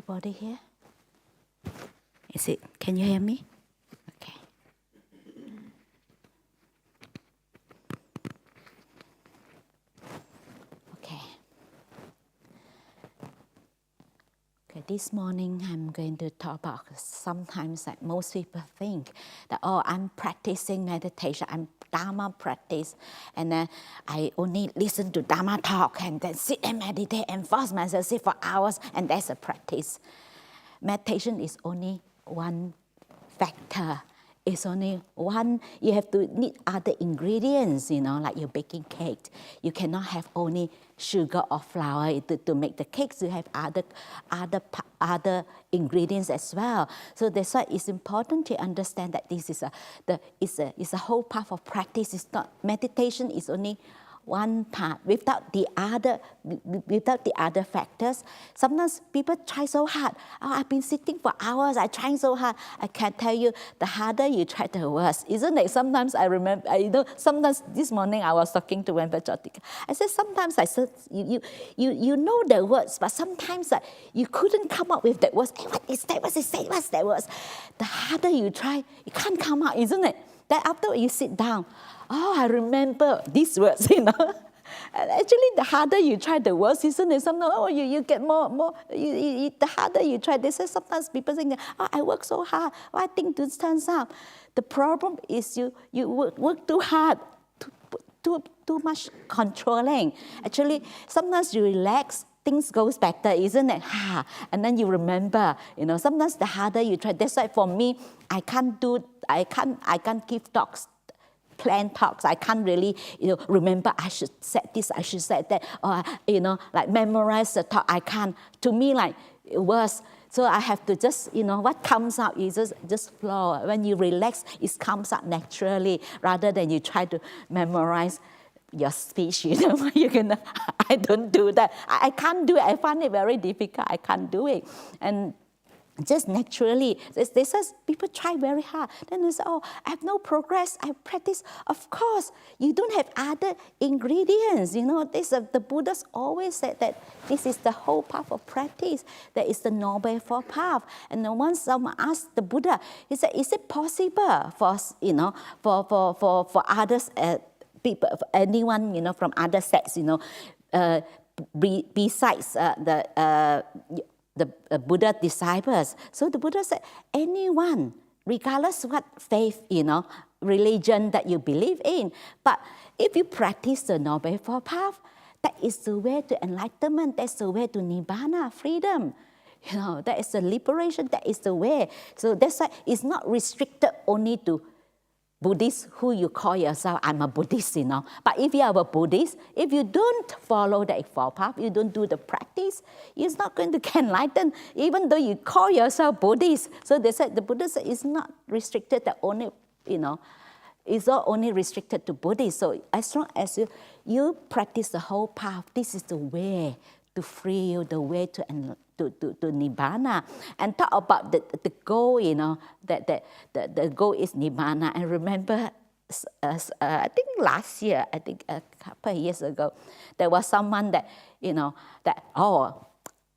everybody here? Is it? Can you hear me? Okay. Okay. Okay, this morning I'm going to talk about sometimes that most people think that, oh, I'm practicing meditation, I'm Dharma practice, and then I only listen to Dharma talk and then sit and meditate and force myself sit for hours, and that's a practice. Meditation is only one factor. It's only one, you have to need other ingredients, like you're baking cake. You cannot have only sugar or flour to make the cakes. You have other ingredients as well. So that's why it's important to understand that this is a whole path of practice. It's not, meditation is only one part. Without the other factors, sometimes people try so hard. Oh, I've been sitting for hours, I'm trying so hard. I can tell you, the harder you try, the worse. Isn't it? Sometimes I remember, sometimes this morning I was talking to Wenpa Jotika. I said, sometimes I said, you know the words, but sometimes you couldn't come up with that words. Hey, what is that? What's that words? The harder you try, you can't come out, isn't it? Then after you sit down, oh, I remember these words, And actually, the harder you try, the worse, isn't it? Sometimes, you get more. The harder you try, they say sometimes people think, oh, I work so hard. Oh, I think this turns out. The problem is you work too hard, too much controlling. Actually, sometimes you relax, things goes better, isn't it? And then you remember, sometimes the harder you try. That's why for me, I can't give talks, plan talks. I can't really, remember I should say this, I should say that, or, like memorize the talk. I can't. To me, like, worse. So I have to just, what comes out is just flow. When you relax, it comes out naturally, rather than you try to memorize your speech, I don't do that. I can't do it. I find it very difficult. I can't do it. And just naturally, they say people try very hard. Then they say, oh, I have no progress. I practice. Of course, you don't have other ingredients. The Buddhas always said that this is the whole path of practice. That is the Noble Four Path. And then once someone asked the Buddha, he said, is it possible for for others, people, anyone, from other sects, besides the Buddha disciples. So the Buddha said, anyone, regardless what faith, religion that you believe in, but if you practice the Noble Four Path, that is the way to enlightenment, that's the way to Nibbana, freedom. That is the liberation, that is the way. So that's why it's not restricted only to Buddhists who you call yourself, I'm a Buddhist, But if you are a Buddhist, if you don't follow the Eightfold Path, you don't do the practice, you're not going to get enlightened, even though you call yourself Buddhist. So they said, the Buddha said it's not restricted to only, it's not only restricted to Buddhists. So as long as you practice the whole path, this is the way to free you, the way to Nibbana. And talk about the goal, that the goal is Nibbana. And remember, I think last year, a couple of years ago, there was someone that,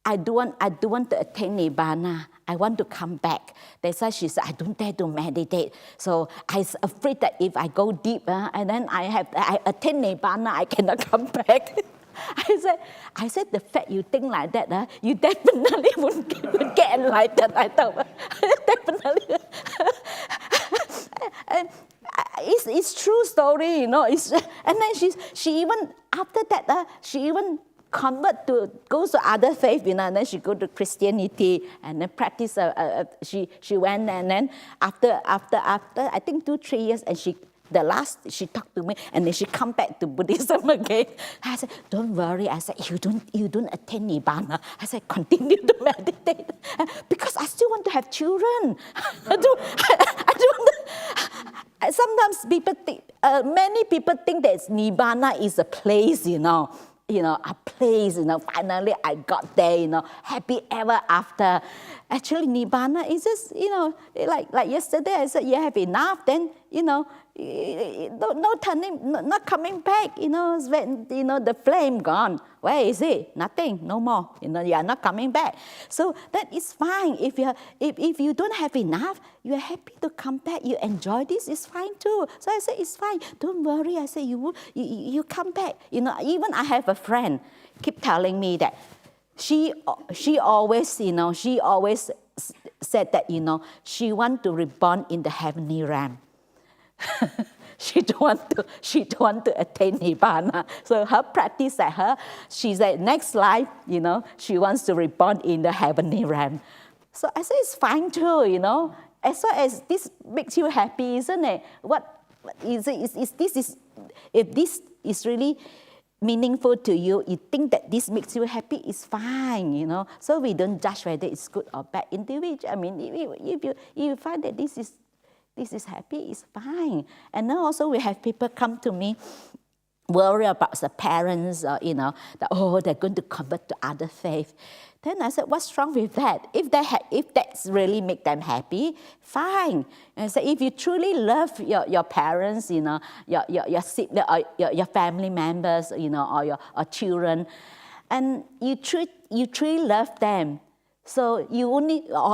I do want to attain Nibbana. I want to come back. She said, I don't dare to meditate. So I was afraid that if I go deep, and then I attain Nibbana, I cannot come back. I said, the fact you think like that, you definitely would get enlightened. I thought, definitely. And it's true story, and then she even after that, she even goes to other faith, and then she go to Christianity and then practice. She went, and then after I think 2-3 years, and she talked to me, and then she come back to Buddhism again. I said, don't worry. I said, you don't attain Nibbana. I said, continue to meditate, because I still want to have children. I don't sometimes people think, many people think that Nibbana is a place, a place, finally I got there, happy ever after. Actually, Nibbana is just, like yesterday I said, you have enough, then, no turning, not coming back, when, the flame gone. Where is it? Nothing, no more. You are not coming back. So that is fine. If you don't have enough, you are happy to come back. You enjoy this, it's fine too. So I said, it's fine. Don't worry. I said, you come back. Even I have a friend keep telling me that she always, she always said that, she want to reborn in the heavenly realm. She don't want to attain Nibbana. So her practice she said next life, she wants to reborn in the heavenly realm. So I said, it's fine too, as long as this makes you happy, isn't it? What is it? If this is really meaningful to you, you think that this makes you happy, it's fine, So we don't judge whether it's good or bad individual. I mean, if you find that this is happy, it's fine. And then also we have people come to me worry about the parents, that, they're going to convert to other faith. Then I said, what's wrong with that? If that's really make them happy, fine. And I said, if you truly love your parents, your family members, or your children, and you truly love them, so I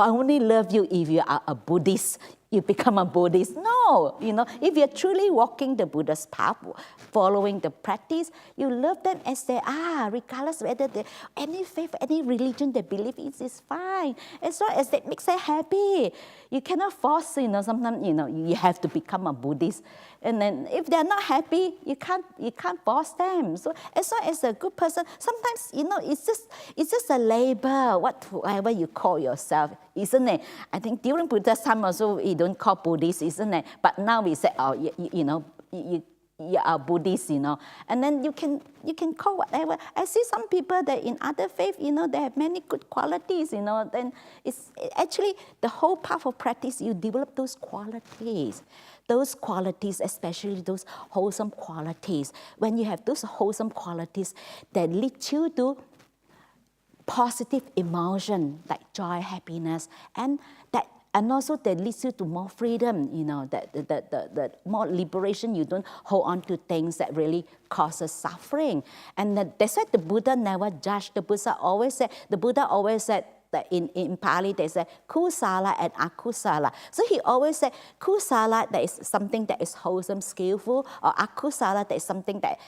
only love you if you are a Buddhist. You become a Buddhist. No, if you're truly walking the Buddha's path, following the practice, you love them as they are, regardless whether they any faith, any religion they believe in is fine, as long as that makes them happy. You cannot force, sometimes, you have to become a Buddhist. And then if they're not happy, you can't force them. So as long as a good person, sometimes, it's just a label, whatever you call yourself, isn't it? I think during Buddha's time also, we don't call Buddhist, isn't it? But now we say, oh, you are Buddhist, and then you can call whatever. I see some people that in other faith, they have many good qualities, then it's actually the whole path of practice, you develop those qualities. Those qualities, especially those wholesome qualities. When you have those wholesome qualities that lead you to positive emotion like joy, happiness, and also that leads you to more freedom, that more liberation. You don't hold on to things that really causes suffering. And that's why the Buddha never judged. The Buddha always said that in Pali they say kusala and akusala. So he always said kusala, that is something that is wholesome, skillful, or akusala, that is something that,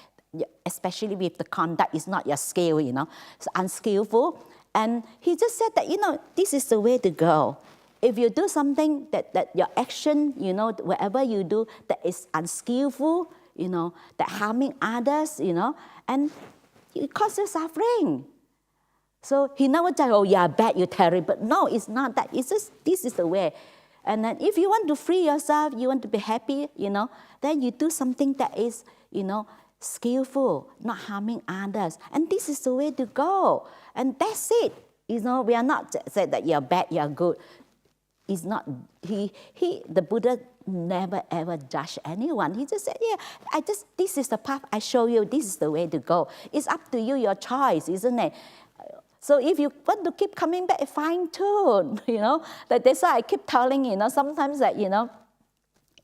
especially with the conduct, is not your skill, it's unskillful. And he just said that, this is the way to go. If you do something that your action, whatever you do that is unskillful, that harming others, and it causes suffering. So he never said, oh, you're bad, you're terrible. No, it's not that. It's just, this is the way. And then if you want to free yourself, you want to be happy, then you do something that is, skillful, not harming others. And this is the way to go. And that's it. We are not saying that you're bad, you're good. It's not, the Buddha never ever judged anyone. He just said, this is the path I show you, this is the way to go. It's up to you, your choice, isn't it? So if you want to keep coming back, fine too, That's why I keep telling, sometimes that,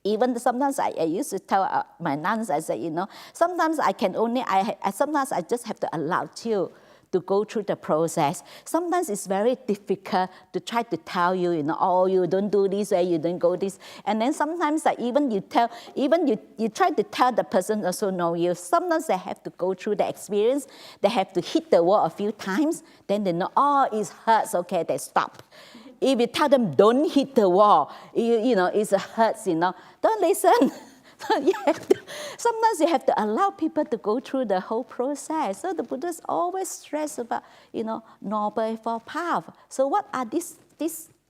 even sometimes I used to tell my nuns, I said, sometimes sometimes I just have to allow you to go through the process. Sometimes it's very difficult to try to tell you, oh, you don't do this way, you don't go this. And then sometimes you try to tell the person also know you. Sometimes they have to go through the experience. They have to hit the wall a few times. Then they know, oh, it hurts, okay, they stop. If you tell them, don't hit the wall, it hurts, don't listen. Sometimes you have to allow people to go through the whole process. So the Buddha's always stress about, Noble Eightfold Path. So what are these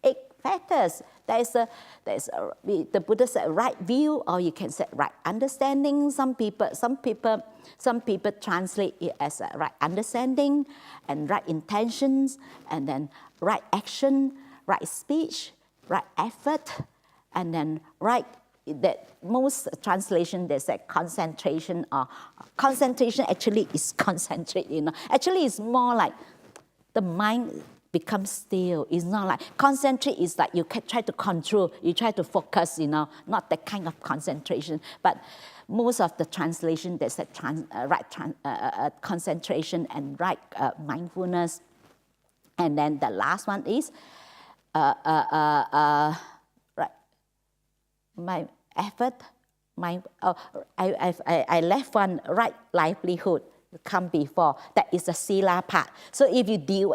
8 factors? The Buddha said right view, or you can say right understanding. Some people translate it as a right understanding, and right intentions, and then right action, right speech, right effort, and then right. That most translation they say concentration, or concentration actually is concentrate, Actually it's more like the mind become still. It's not like concentrate is like you can try to control, you try to focus, not that kind of concentration. But most of the translation, there's a concentration and right mindfulness. And then the last one is my effort, I left one right livelihood come before. That is the sila part. So if you deal,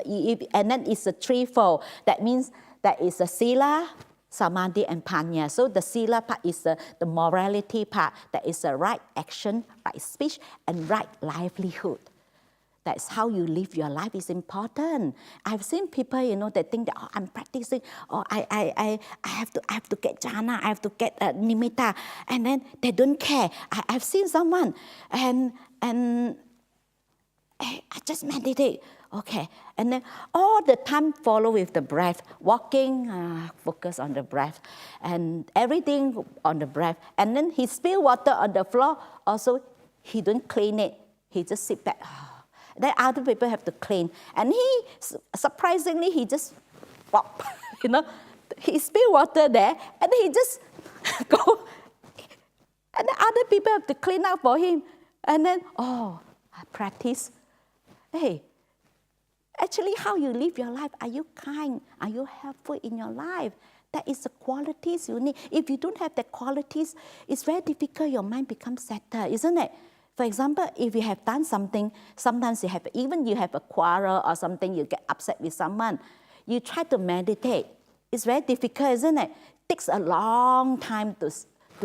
and then it's a threefold. That means that is a sila, samadhi, and panya. So the sila part is the morality part. That is the right action, right speech, and right livelihood. That's how you live your life is important. I've seen people, they think that, I'm practicing, I have to get jhana, I have to get nimitta, and then they don't care. I've seen someone, and I just meditate, okay, and then all the time follow with the breath, walking, focus on the breath, and everything on the breath, and then he spill water on the floor, also he don't clean it, he just sit back. Then other people have to clean. And he, surprisingly, he just, pop, he spill water there, and he just go. And then other people have to clean up for him. And then, I practice. Hey, actually how you live your life, are you kind? Are you helpful in your life? That is the qualities you need. If you don't have the qualities, it's very difficult, your mind becomes settled, isn't it? For example, if you have done something, sometimes you have a quarrel or something, you get upset with someone. You try to meditate. It's very difficult, isn't it? It takes a long time to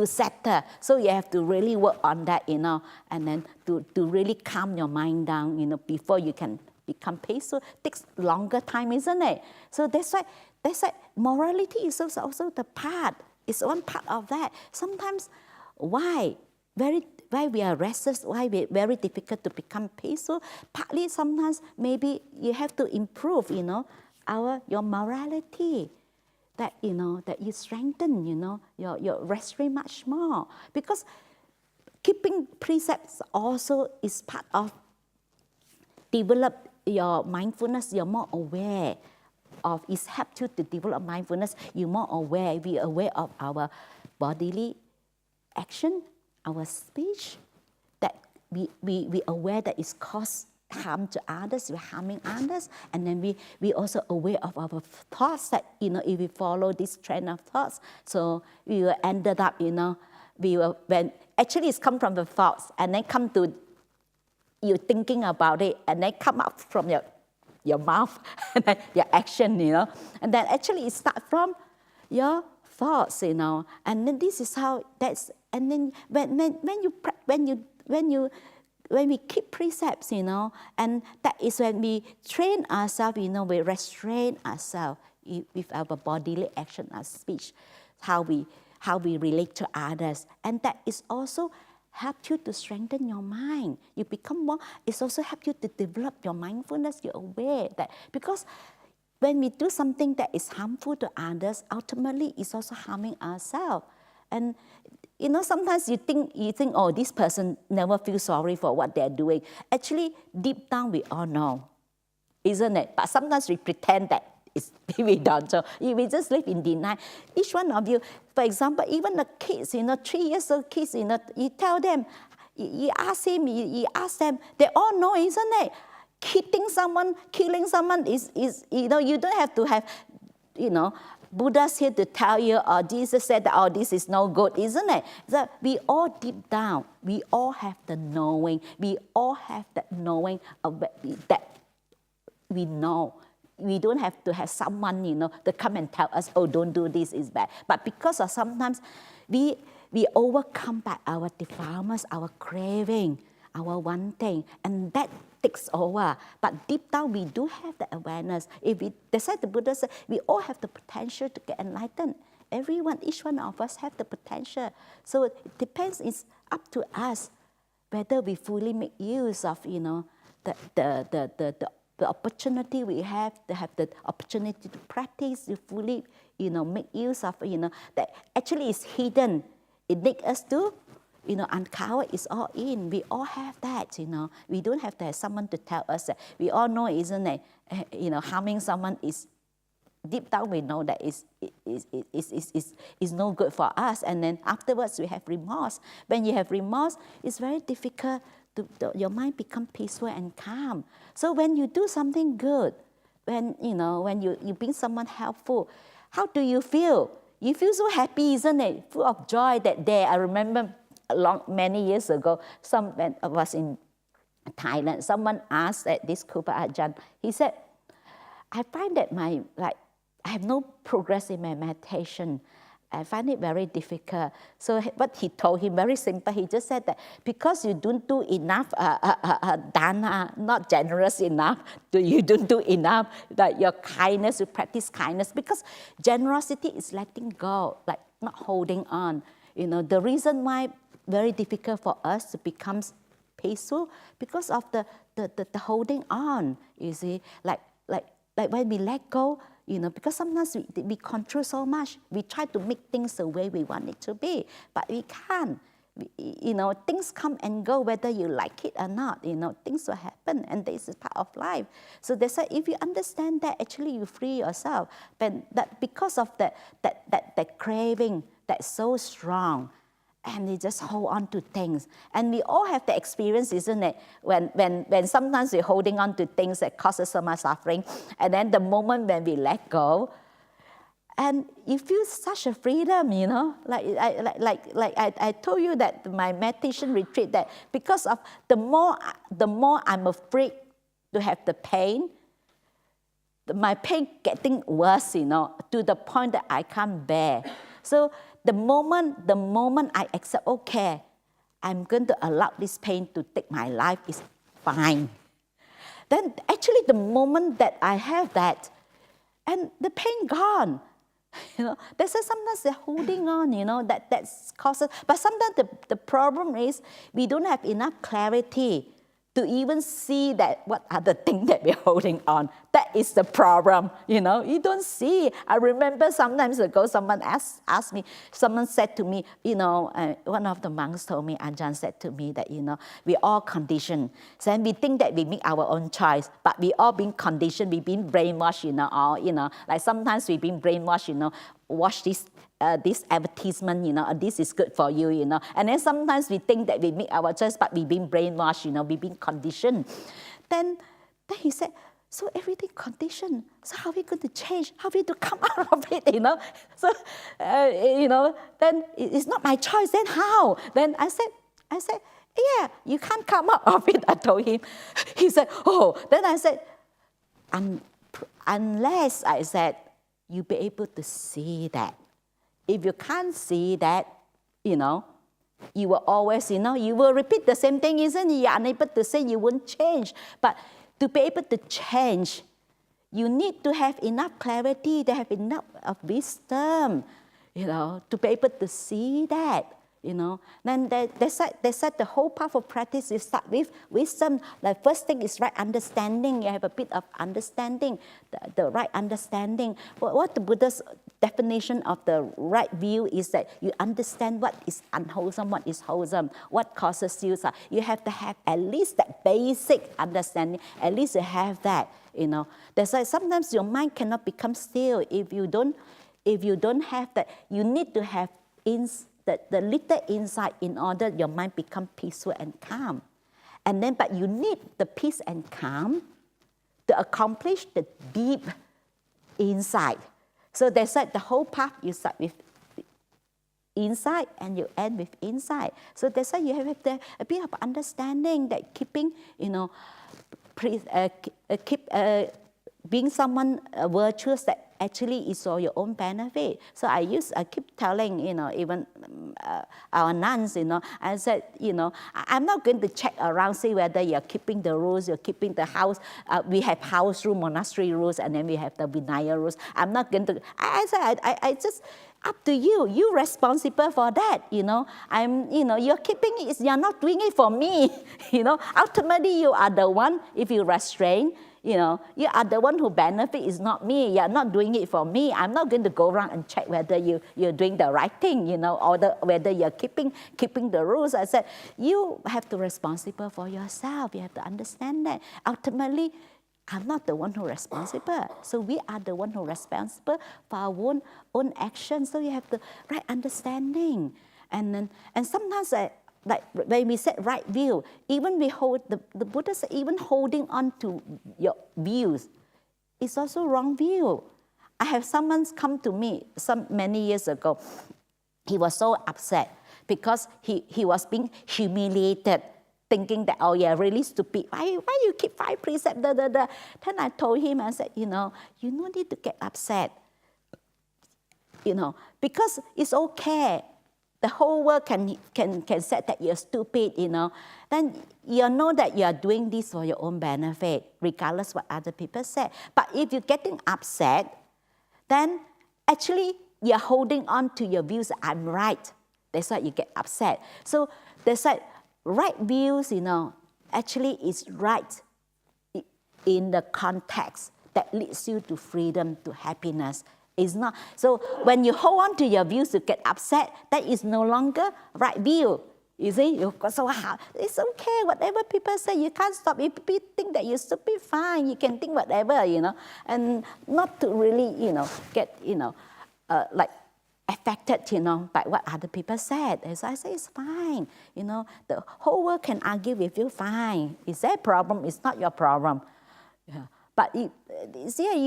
settle. So you have to really work on that, and then to really calm your mind down, before you can become peaceful. It takes longer time, isn't it? So that's why morality is also the part. It's one part of that. Sometimes, why we are restless, why it's very difficult to become peaceful. Partly sometimes maybe you have to improve, your morality. That that you strengthen, your restraint much more. Because keeping precepts also is part of develop your mindfulness. You're more aware of. It helps you to develop mindfulness. You're more aware. We're aware of our bodily action, our speech, that we aware that it's cause harm to others, we're harming others, and then we also aware of our thoughts that, if we follow this trend of thoughts, so we will ended up, when actually it's come from the thoughts, and then come to you thinking about it, and then come up from your mouth, and then your action, and then actually it starts from your thoughts, and then this is how that's. And then when we keep precepts, and that is when we train ourselves, we restrain ourselves with our bodily action, our speech, how we relate to others, and that is also help you to strengthen your mind. You become more. It's also help you to develop your mindfulness. You're aware that because when we do something that is harmful to others, ultimately it's also harming ourselves. And sometimes you think, oh, this person never feels sorry for what they're doing. Actually, deep down, we all know, isn't it? But sometimes we pretend that we don't. So we just live in denial. Each one of you, for example, even the kids, 3 years old kids, you tell them, you ask him, you ask them, they all know, isn't it? Killing someone is you don't have to have, Buddha's here to tell you, or Jesus said that, oh, this is no good, isn't it? So we all deep down, we all have the knowing. We all have that knowing of that we know. We don't have to have someone, to come and tell us, oh, don't do this, is bad. But because of sometimes we overcome by our defilements, our craving, our wanting, and that takes over. But deep down, we do have the awareness. That's why the Buddha said, we all have the potential to get enlightened. Each one of us have the potential. So it depends, it's up to us whether we fully make use of, the opportunity we have to have the opportunity to practice, to fully, make use of, that actually is hidden. It makes us to, uncovered is all in. We all have that, We don't have to have someone to tell us that. We all know, isn't it? Harming someone is, deep down we know that is no good for us. And then afterwards we have remorse. When you have remorse, it's very difficult your mind become peaceful and calm. So when you do something good, when you bring someone helpful, how do you feel? You feel so happy, isn't it? Full of joy that day. I remember many years ago, when I was in Thailand, someone asked at this Kupa Ajahn, he said, I find that I have no progress in my meditation. I find it very difficult. So what he told him, very simple, he just said that because you don't do enough dana, not generous enough, you don't do enough, like your kindness, you practice kindness, because generosity is letting go, like not holding on. The reason why very difficult for us to become peaceful, because of the holding on, you see, like when we let go, because sometimes we control so much. We try to make things the way we want it to be, but we can't. Things come and go whether you like it or not. Things will happen, and this is part of life. So that's why if you understand that, actually you free yourself. But that because of that craving that's so strong, and they just hold on to things. And we all have the experience, isn't it? When sometimes we're holding on to things that cause us so much suffering, and then the moment when we let go, and you feel such a freedom, Like I told you that my meditation retreat, that because of the more I'm afraid to have the pain, my pain getting worse, to the point that I can't bear. So the moment I accept, okay, I'm going to allow this pain to take my life, is fine. Then actually the moment that I have that, and the pain gone, that's why sometimes they're holding on, that's causes. But sometimes the problem is we don't have enough clarity to even see that what are the things that we're holding on. That is the problem, you don't see. I remember sometimes ago, someone asked me, someone said to me, one of the monks told me, Ajahn said to me that, we all conditioned. So we think that we make our own choice, but we all been conditioned, we've been brainwashed, like sometimes we've been brainwashed, watch this advertisement, this is good for you, And then sometimes we think that we make our choice, but we've been brainwashed, we've been conditioned. Then he said, so everything conditioned. So how are we going to change? How are we to come out of it, So, then it's not my choice. Then how? Then I said, yeah, you can't come out of it, I told him. He said, oh. Then I said, unless, I said, you be able to see that. If you can't see that, you will always, you will repeat the same thing, isn't it? You're unable to say you won't change. But to be able to change, you need to have enough clarity, to have enough of wisdom, to be able to see that. Then they said the whole path of practice, you start with wisdom. The first thing is right understanding. You have a bit of understanding, the right understanding. What the Buddha's definition of the right view is that you understand what is unwholesome, what is wholesome, what causes you. So you have to have at least that basic understanding. At least you have that. That's why sometimes your mind cannot become still if you don't have that. You need to have the little insight in order your mind become peaceful and calm. And then, but you need the peace and calm to accomplish the deep insight. So they said the whole path, you start with insight and you end with insight. So that's why you have a bit of understanding that keeping, being someone virtuous that actually is for your own benefit. So I keep telling, even our nuns, I said, I'm not going to check around, see whether you're keeping the rules, you're keeping the house. We have house rule, monastery rules, and then we have the Vinaya rules. I'm not going to, I said, I just, up to you. You're responsible for that, You're keeping it, you're not doing it for me, Ultimately, you are the one, if you restrain, You are the one who benefit, is not me. You're not doing it for me. I'm not going to go around and check whether you're doing the right thing, or whether you're keeping the rules. I said, you have to be responsible for yourself. You have to understand that. Ultimately, I'm not the one who's responsible. So we are the one who's responsible for our own actions. So you have the right understanding. And sometimes, like when we said right view, even we hold, the Buddha said, even holding on to your views is also wrong view. I have someone come to me many years ago. He was so upset because he was being humiliated, thinking that, oh yeah, really stupid. Why you keep 5 precepts? Then I told him, I said, you no need to get upset. Because it's okay. The whole world can say that you're stupid, Then you know that you are doing this for your own benefit, regardless what other people say. But if you're getting upset, then actually you're holding on to your views. I'm right. That's why you get upset. So that's why right views, actually is right in the context that leads you to freedom, to happiness. It's not. So when you hold on to your views to get upset, that is no longer right view. You see, so it's okay, whatever people say, you can't stop. If people think that you're stupid, fine, you can think whatever, and not to really, get, like affected, by what other people said. As I say, it's fine. The whole world can argue with you, fine. It's their problem, it's not your problem. Yeah. But you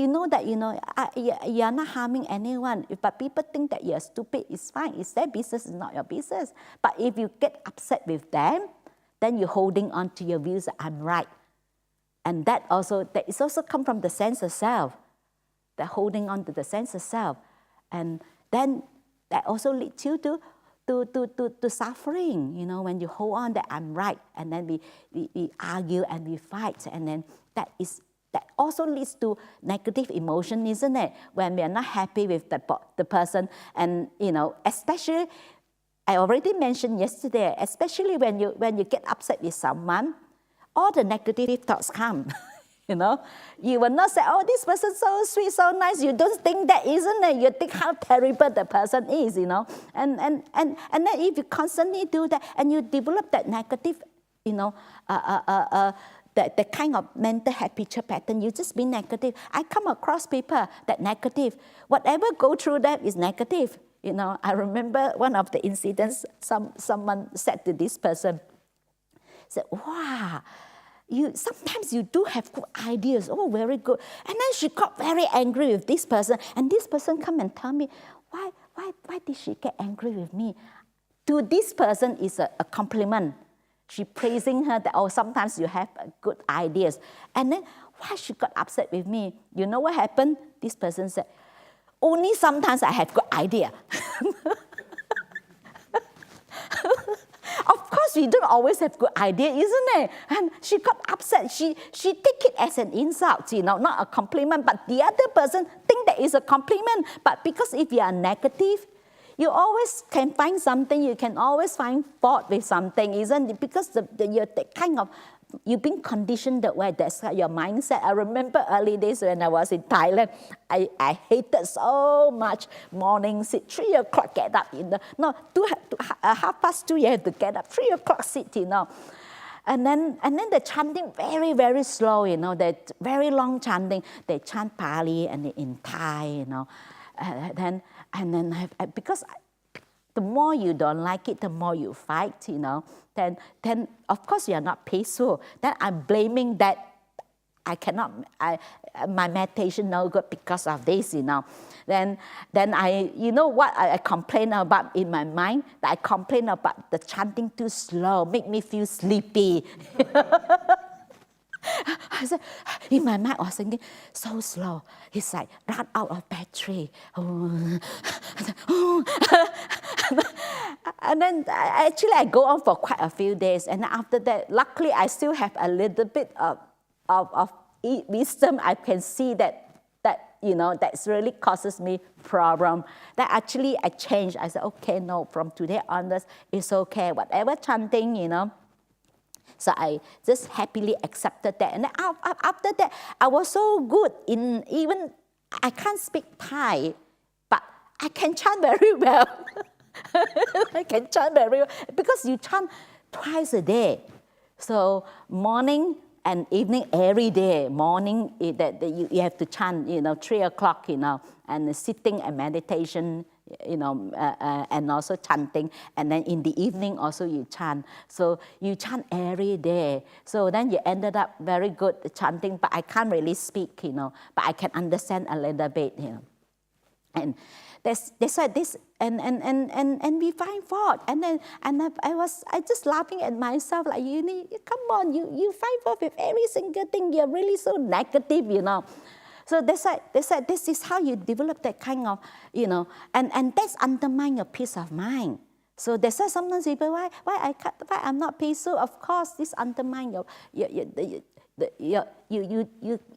know that, you're not harming anyone. But people think that you're stupid, it's fine. It's their business, it's not your business. But if you get upset with them, then you're holding on to your views that I'm right. And that is also come from the sense of self. That holding on to the sense of self. And then that also leads you to suffering, when you hold on that I'm right. And then we argue and we fight. And then that also leads to negative emotion, isn't it? When we are not happy with the person. And, especially, I already mentioned yesterday, especially when you get upset with someone, all the negative thoughts come. You will not say, oh, this person's so sweet, so nice. You don't think that, isn't it? You think how terrible the person is, And then if you constantly do that and you develop that negative, the kind of mental habitual pattern, you just be negative. I come across people that negative. Whatever go through that is negative. I remember one of the incidents, someone said to this person, said, wow, sometimes you do have good ideas. Oh, very good. And then she got very angry with this person. And this person come and tell me, why did she get angry with me? To this person is a compliment. She praising her that, oh, sometimes you have good ideas. And then, why she got upset with me? You know what happened? This person said, only sometimes I have good idea. Of course, we don't always have good idea, isn't it? And she got upset. She take it as an insult, not a compliment. But the other person think that is a compliment. But because if you are negative, you always can find something. You can always find fault with something, isn't it? Because you've been conditioned that way. That's your mindset. I remember early days when I was in Thailand, I hated so much morning sit, 3 o'clock get up, 2:30 you have to get up, 3 o'clock sit, And then the chanting very, very slow, the very long chanting. They chant Pali and in Thai, And then because the more you don't like it, the more you fight, Then of course you are not peaceful. Then I'm blaming that my meditation no good because of this, Then I complain about in my mind? That I complain about the chanting too slow, make me feel sleepy. I said, in my mind I was thinking, so slow. It's like run out of battery. And then actually I go on for quite a few days. And after that, luckily I still have a little bit of wisdom. I can see that that's really causes me problem. That actually I changed. I said, okay, no, from today onwards, it's okay. Whatever chanting, So I just happily accepted that. And then after that, I was so good in even, I can't speak Thai, but I can chant very well. I can chant very well because you chant twice a day. So morning and evening every day. Morning, you have to chant, 3 o'clock, and sitting and meditation, and also chanting. And then in the evening also you chant. So you chant every day. So then you ended up very good chanting, but I can't really speak, but I can understand a little bit, And that's why this, and we find fault. And then I just laughing at myself, like, come on, you find fault with every single thing. You're really so negative, So that's why this is how you develop that kind of, and that's undermine your peace of mind. So that's why sometimes people, why I'm not peaceful? Of course, this undermine you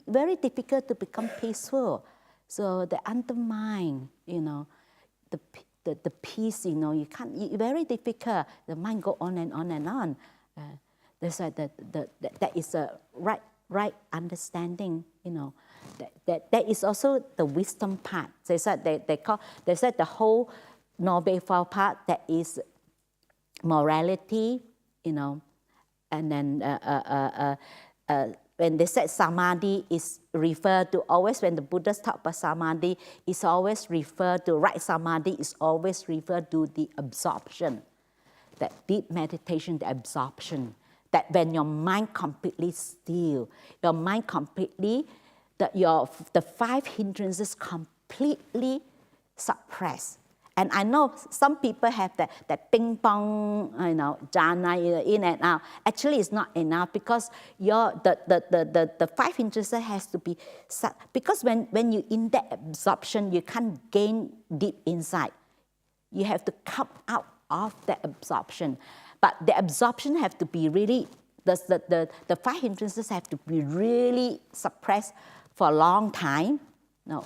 very difficult to become peaceful. So the undermine, the peace, you can't, very difficult. The mind go on and on and on. That's why that is a right understanding, That is also the wisdom part. They said the whole Noble Eightfold part, that is morality, and then when they said Samadhi is referred to, always when the Buddhists talk about Samadhi, it's always referred to, right Samadhi is always referred to the absorption, that deep meditation, the absorption, that when your mind completely still, your mind completely, the 5 hindrances completely suppressed. And I know some people have that ping pong, jhana in and out. Actually, it's not enough because the 5 hindrances has to be, because when you in that absorption, you can't gain deep insight. You have to come out of that absorption. But the absorption have to be really, the 5 hindrances have to be really suppressed for a long time. No.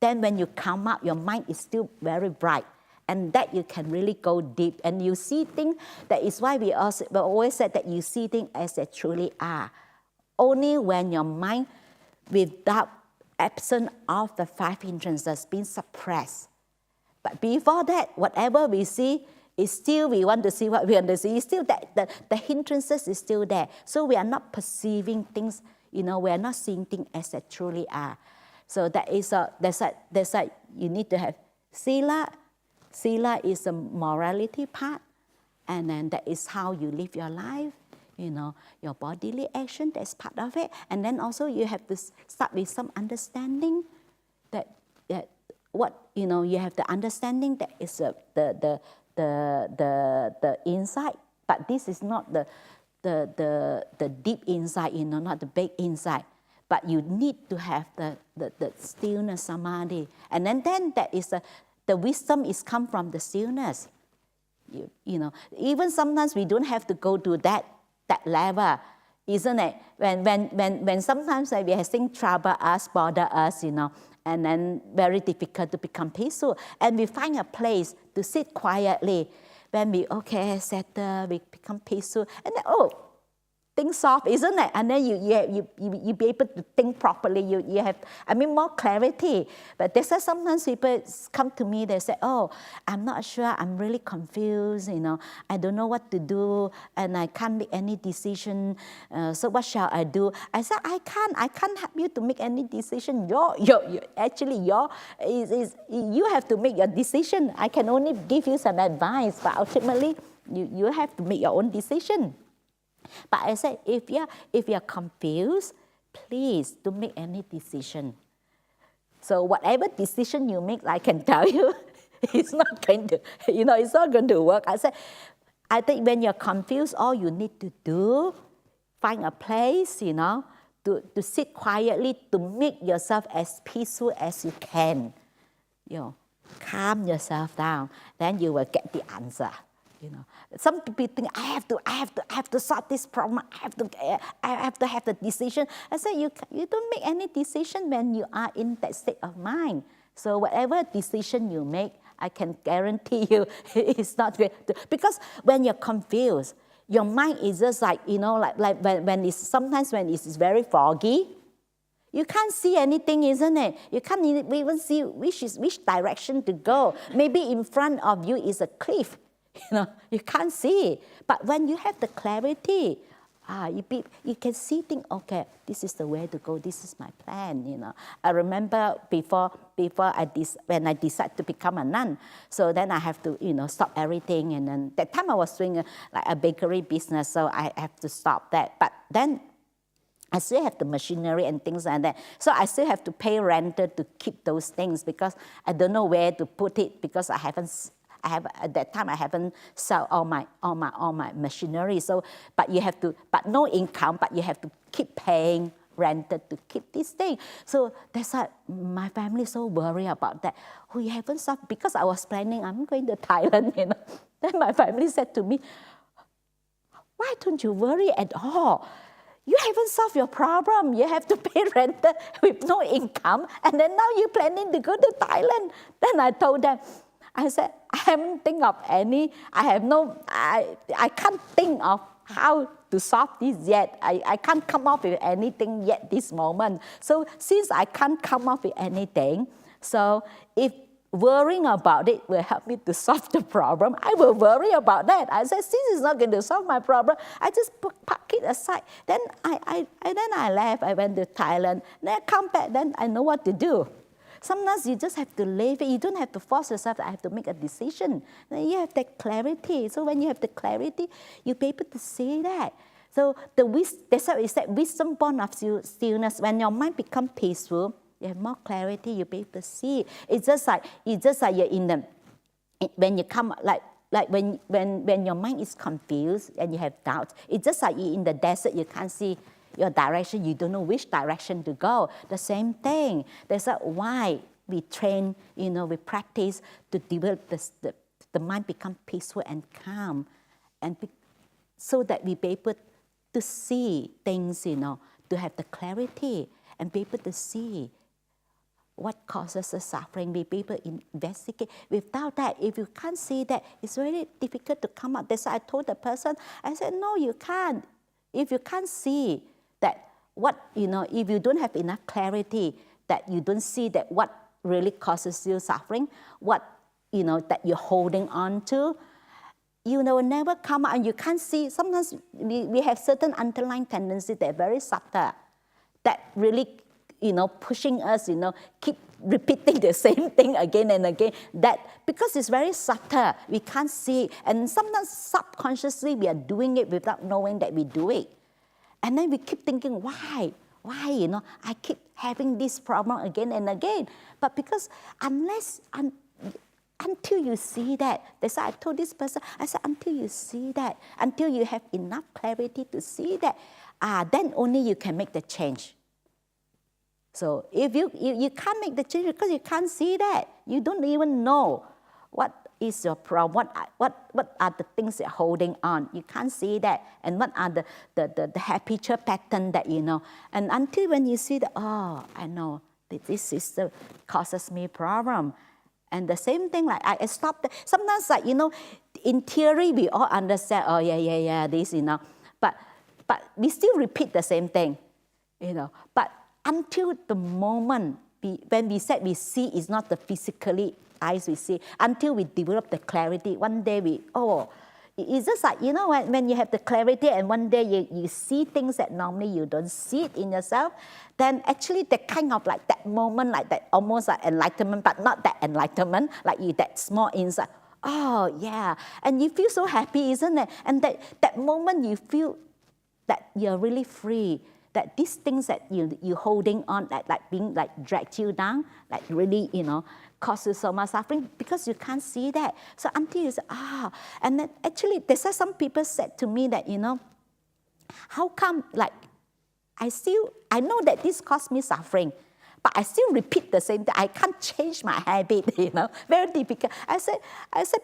Then when you come up, your mind is still very bright. And that you can really go deep. And you see things, that is why we always said that you see things as they truly are. Only when your mind, without absence of the 5 hindrances, being suppressed. But before that, whatever we see, is still, we want to see what we want to see. It's still that the hindrances is still there. So we are not perceiving things, we are not seeing things as they truly are. So that's why you need to have sila. Sila is the morality part, and then that is how you live your life, your bodily action, that's part of it. And then also you have to start with some understanding that what, you have the understanding that is the insight, but this is not the deep insight, not the big insight. But you need to have the stillness, samadhi. And then that is the wisdom is come from the stillness. Even sometimes we don't have to go to that level, isn't it? When sometimes we have things trouble us, bother us, and then very difficult to become peaceful. And we find a place to sit quietly. When we, settle, we become peaceful. And then, things soft, isn't it? And then you be able to think properly. You have, more clarity. But that's why sometimes people come to me, they say, I'm not sure, I'm really confused, I don't know what to do, and I can't make any decision. So what shall I do? I said, I can't help you to make any decision. You have to make your decision. I can only give you some advice, but ultimately, you have to make your own decision. But I said, if you're confused, please don't make any decision. So whatever decision you make, I can tell you, it's not going to, it's not going to work. I said, I think when you're confused, all you need to do, find a place, to sit quietly, to make yourself as peaceful as you can. Calm yourself down, then you will get the answer. Some people think I have to solve this problem. I have to have the decision. I say you don't make any decision when you are in that state of mind. So whatever decision you make, I can guarantee you it's not going to, because when you're confused, your mind is just like, like when sometimes when it's very foggy, you can't see anything, isn't it? You can't even see which direction to go. Maybe in front of you is a cliff. You can't see. But when you have the clarity, you can see things, okay, this is the way to go, this is my plan, I remember before when I decided to become a nun, so then I have to, stop everything. And then that time I was doing a bakery business, so I have to stop that. But then I still have the machinery and things like that. So I still have to pay renter to keep those things because I don't know where to put it because at that time I haven't sold all my machinery. So, but no income, but you have to keep paying renter to keep this thing. So that's why my family is so worried about that. Oh, you haven't solved, because I was planning, I'm going to Thailand, Then my family said to me, why don't you worry at all? You haven't solved your problem. You have to pay rent with no income. And then now you're planning to go to Thailand. Then I told them, I said, I haven't think of any. I can't think of how to solve this yet. I can't come up with anything yet this moment. So since I can't come up with anything, so if worrying about it will help me to solve the problem, I will worry about that. I said, since it's not going to solve my problem, I just park it aside. Then I left. I went to Thailand. Then I come back. Then I know what to do. Sometimes you just have to leave it. You don't have to force yourself. I have to make a decision. Then you have that clarity. So when you have the clarity, you'll be able to see that. So that's why we said wisdom born of stillness. When your mind becomes peaceful, you have more clarity, you'll be able to see. It's just like you're in the, when you come, like when your mind is confused and you have doubts, it's just like you're in the desert, you can't see your direction, you don't know which direction to go. The same thing. That's why we train, we practice to develop the mind become peaceful and calm, and so that we be able to see things, to have the clarity and be able to see what causes the suffering, be able to investigate. Without that, if you can't see that, it's very difficult to come out. That's why I told the person, I said, no, you can't. If you can't see that if you don't have enough clarity, that you don't see that what really causes you suffering, that you're holding on to, you will never come out, and you can't see. Sometimes we have certain underlying tendencies that are very subtle, that really pushing us, keep repeating the same thing again and again. That because it's very subtle, we can't see. And sometimes subconsciously we are doing it without knowing that we do it. And then we keep thinking, why? I keep having this problem again and again. But because until you see that, that's why I told this person, I said, until you see that, until you have enough clarity to see that, then only you can make the change. So if you can't make the change because you can't see that, you don't even know what is your problem, what are the things you're holding on. You can't see that, and what are the habitual pattern that you know. And until when you see that, oh, I know that this system causes me problem. And the same thing, like I stopped. Sometimes, like, in theory we all understand. Oh yeah, this, but we still repeat the same thing, But until the moment when we said we see is not the physically eyes we see, until we develop the clarity, one day it's just like, when you have the clarity and one day you see things that normally you don't see it in yourself, then actually the kind of like that moment, like that almost like enlightenment, but not that enlightenment, like that small insight, oh yeah, and you feel so happy, isn't it? And that moment you feel that you're really free, that these things that you're holding on, like being like dragged you down, like really, cause you so much suffering because you can't see that. So until you say, and then actually, that's why some people said to me that, how come, like, I know that this caused me suffering, but I still repeat the same thing. I can't change my habit, very difficult. I said,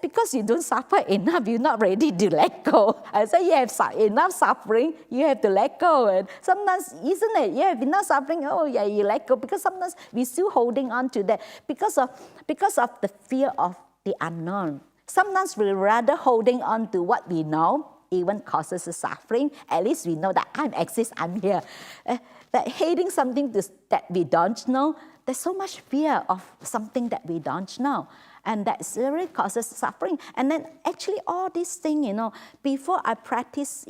because you don't suffer enough, you're not ready to let go. I said, you have enough suffering, you have to let go. And sometimes, isn't it? You have enough suffering, oh yeah, you let go. Because sometimes we're still holding on to that because of the fear of the unknown. Sometimes we're rather holding on to what we know even causes suffering. At least we know that I exist, I'm here. That hating something that we don't know, there's so much fear of something that we don't know. And that really causes suffering. And then actually all these things, before I practice,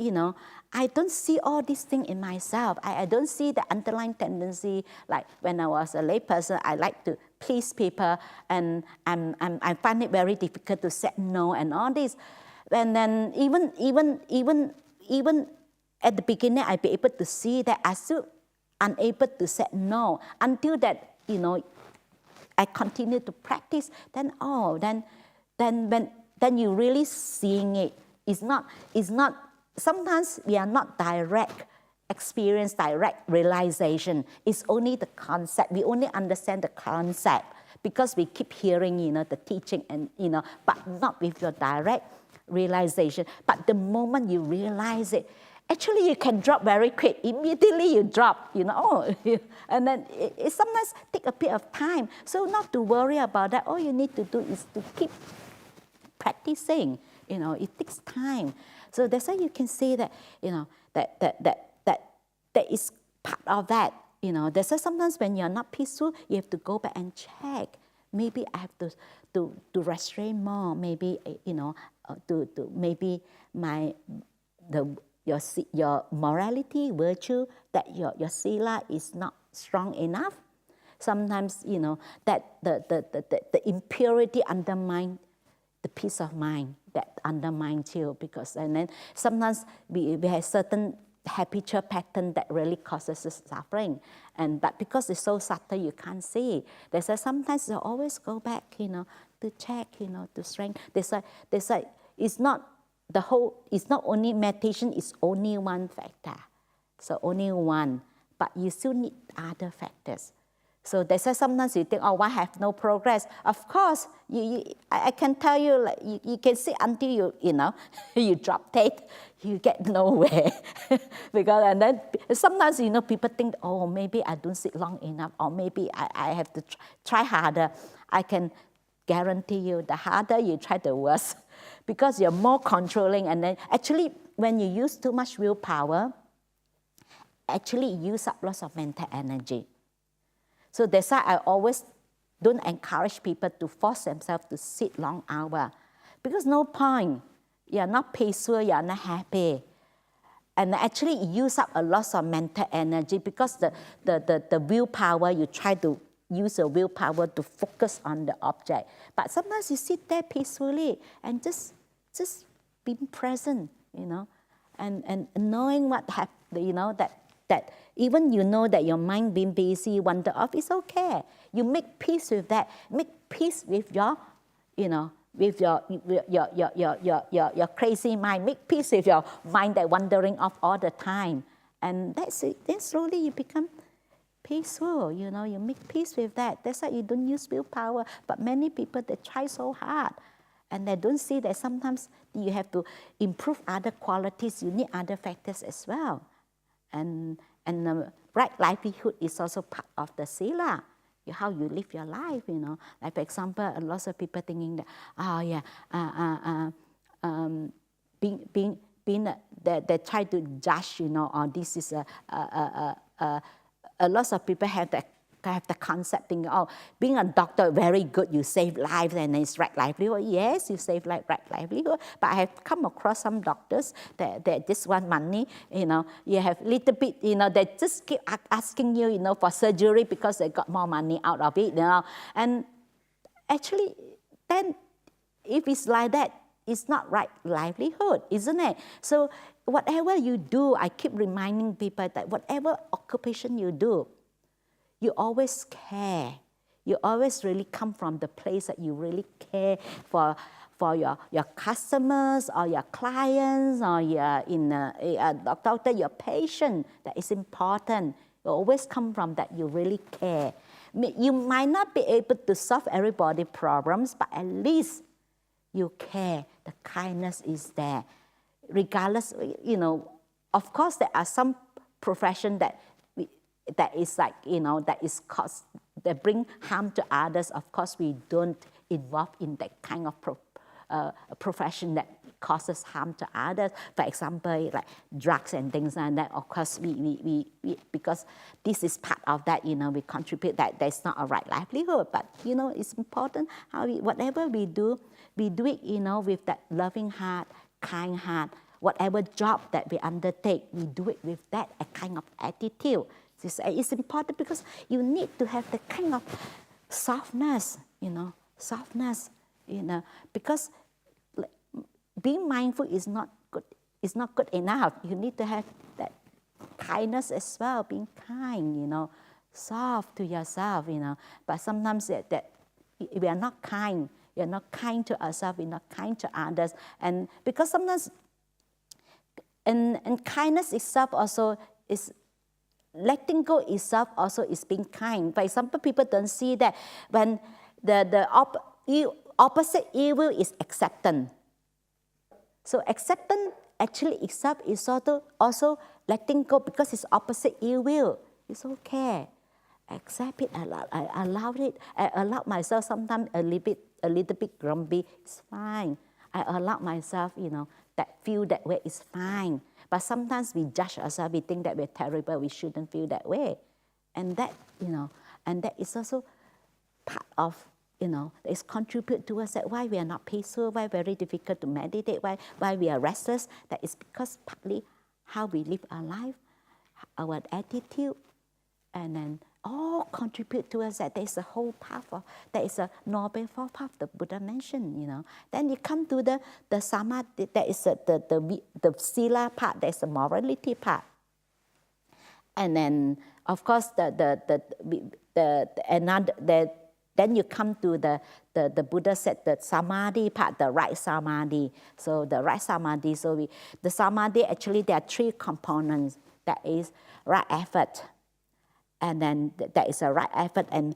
I don't see all these things in myself. I don't see the underlying tendency. Like when I was a layperson, I like to please people, and I find it very difficult to say no and all this. And then even at the beginning, I'd be able to see that I still unable to say no until that, I continue to practice. Then you really seeing it. It's not. Sometimes we are not direct experience, direct realization. It's only the concept. We only understand the concept because we keep hearing, the teaching and, but not with your direct realization. But the moment you realize it, actually you can drop very quick. Immediately you drop, and then it sometimes take a bit of time. So not to worry about that. All you need to do is to keep practicing. It takes time. So that's why you can see that, that is part of that. That's why sometimes when you're not peaceful, you have to go back and check. Maybe I have to restrain more. Maybe, maybe your morality, virtue, that your sila is not strong enough. Sometimes, that the impurity undermines the peace of mind, that undermines you, because and then sometimes we have certain habitual pattern that really causes us suffering, but because it's so subtle you can't see. That's why sometimes you always go back, to check, to strengthen. That's why it's not only meditation. It's only one factor, so only one, but you still need other factors. So that's why sometimes you think, why have no progress? Of course, I can tell you, like you can sit until you drop dead, you get nowhere. Because and then sometimes people think, maybe I don't sit long enough, or maybe I have to try harder. I can guarantee you, the harder you try, the worse, because you're more controlling. And then actually, when you use too much willpower, actually you use up lots of mental energy. So that's why I always don't encourage people to force themselves to sit long hours, because no point. You're not peaceful, you're not happy. And actually it use up a lot of mental energy, because the willpower, you try to use the willpower to focus on the object. But sometimes you sit there peacefully and just being present, and knowing what happened, that even that your mind being busy, wander off, is okay. You make peace with that. Make peace with your, with your crazy mind. Make peace with your mind that wandering off all the time. And that's it. Then slowly you become peaceful, you make peace with that. That's why you don't use willpower. But many people, they try so hard, and they don't see that sometimes you have to improve other qualities. You need other factors as well. And the right livelihood is also part of the sila, how you live your life, Like for example, a lot of people thinking that, they try to judge, or this is a lot of people have the concept thinking, being a doctor, very good, you save lives and it's right livelihood. Yes, you save right livelihood. But I have come across some doctors that just want money, you have little bit, they just keep asking you, for surgery because they got more money out of it, And actually, then if it's like that, it's not right livelihood, isn't it? So whatever you do, I keep reminding people that whatever occupation you do, you always care. You always really come from the place that you really care for your customers or your clients or doctor, your patient. That is important. You always come from that you really care. You might not be able to solve everybody's problems, but at least you care. The kindness is there. Regardless, of course there are some professions that is like, that bring harm to others. Of course, we don't involve in that kind of profession that causes harm to others. For example, like drugs and things like that. Of course, we because this is part of that, we contribute that. That's not a right livelihood. But, it's important how whatever we do it, with that loving heart, kind heart. Whatever job that we undertake, we do it with that a kind of attitude. It's important because you need to have the kind of softness, because being mindful is not good. It's not good enough. You need to have that kindness as well, being kind, soft to yourself, But sometimes that we are not kind. We are not kind to ourselves. We're not kind to others, and because sometimes. And kindness itself also is, letting go itself also is being kind. For example, people don't see that when the opposite evil is acceptance. So acceptance actually itself is also letting go because it's opposite evil. It's okay. Accept it, I allow it. I allow myself sometimes a little bit grumpy. It's fine. I allow myself, that feel that way is fine. But sometimes we judge ourselves, we think that we're terrible, we shouldn't feel that way. And that, and that is also part of, it's contribute towards that why we are not peaceful, why very difficult to meditate, why we are restless. That is because partly how we live our life, our attitude, and then all contribute towards that. There is a whole path of, there is a noble fourth path the Buddha mentioned, Then you come to the Samadhi, there is the Sila part, there is the morality part. And then, of course, then you come to the Buddha said the Samadhi part, the right Samadhi. So the right Samadhi, the Samadhi, actually there are three components. That is right effort. And then there is a right effort and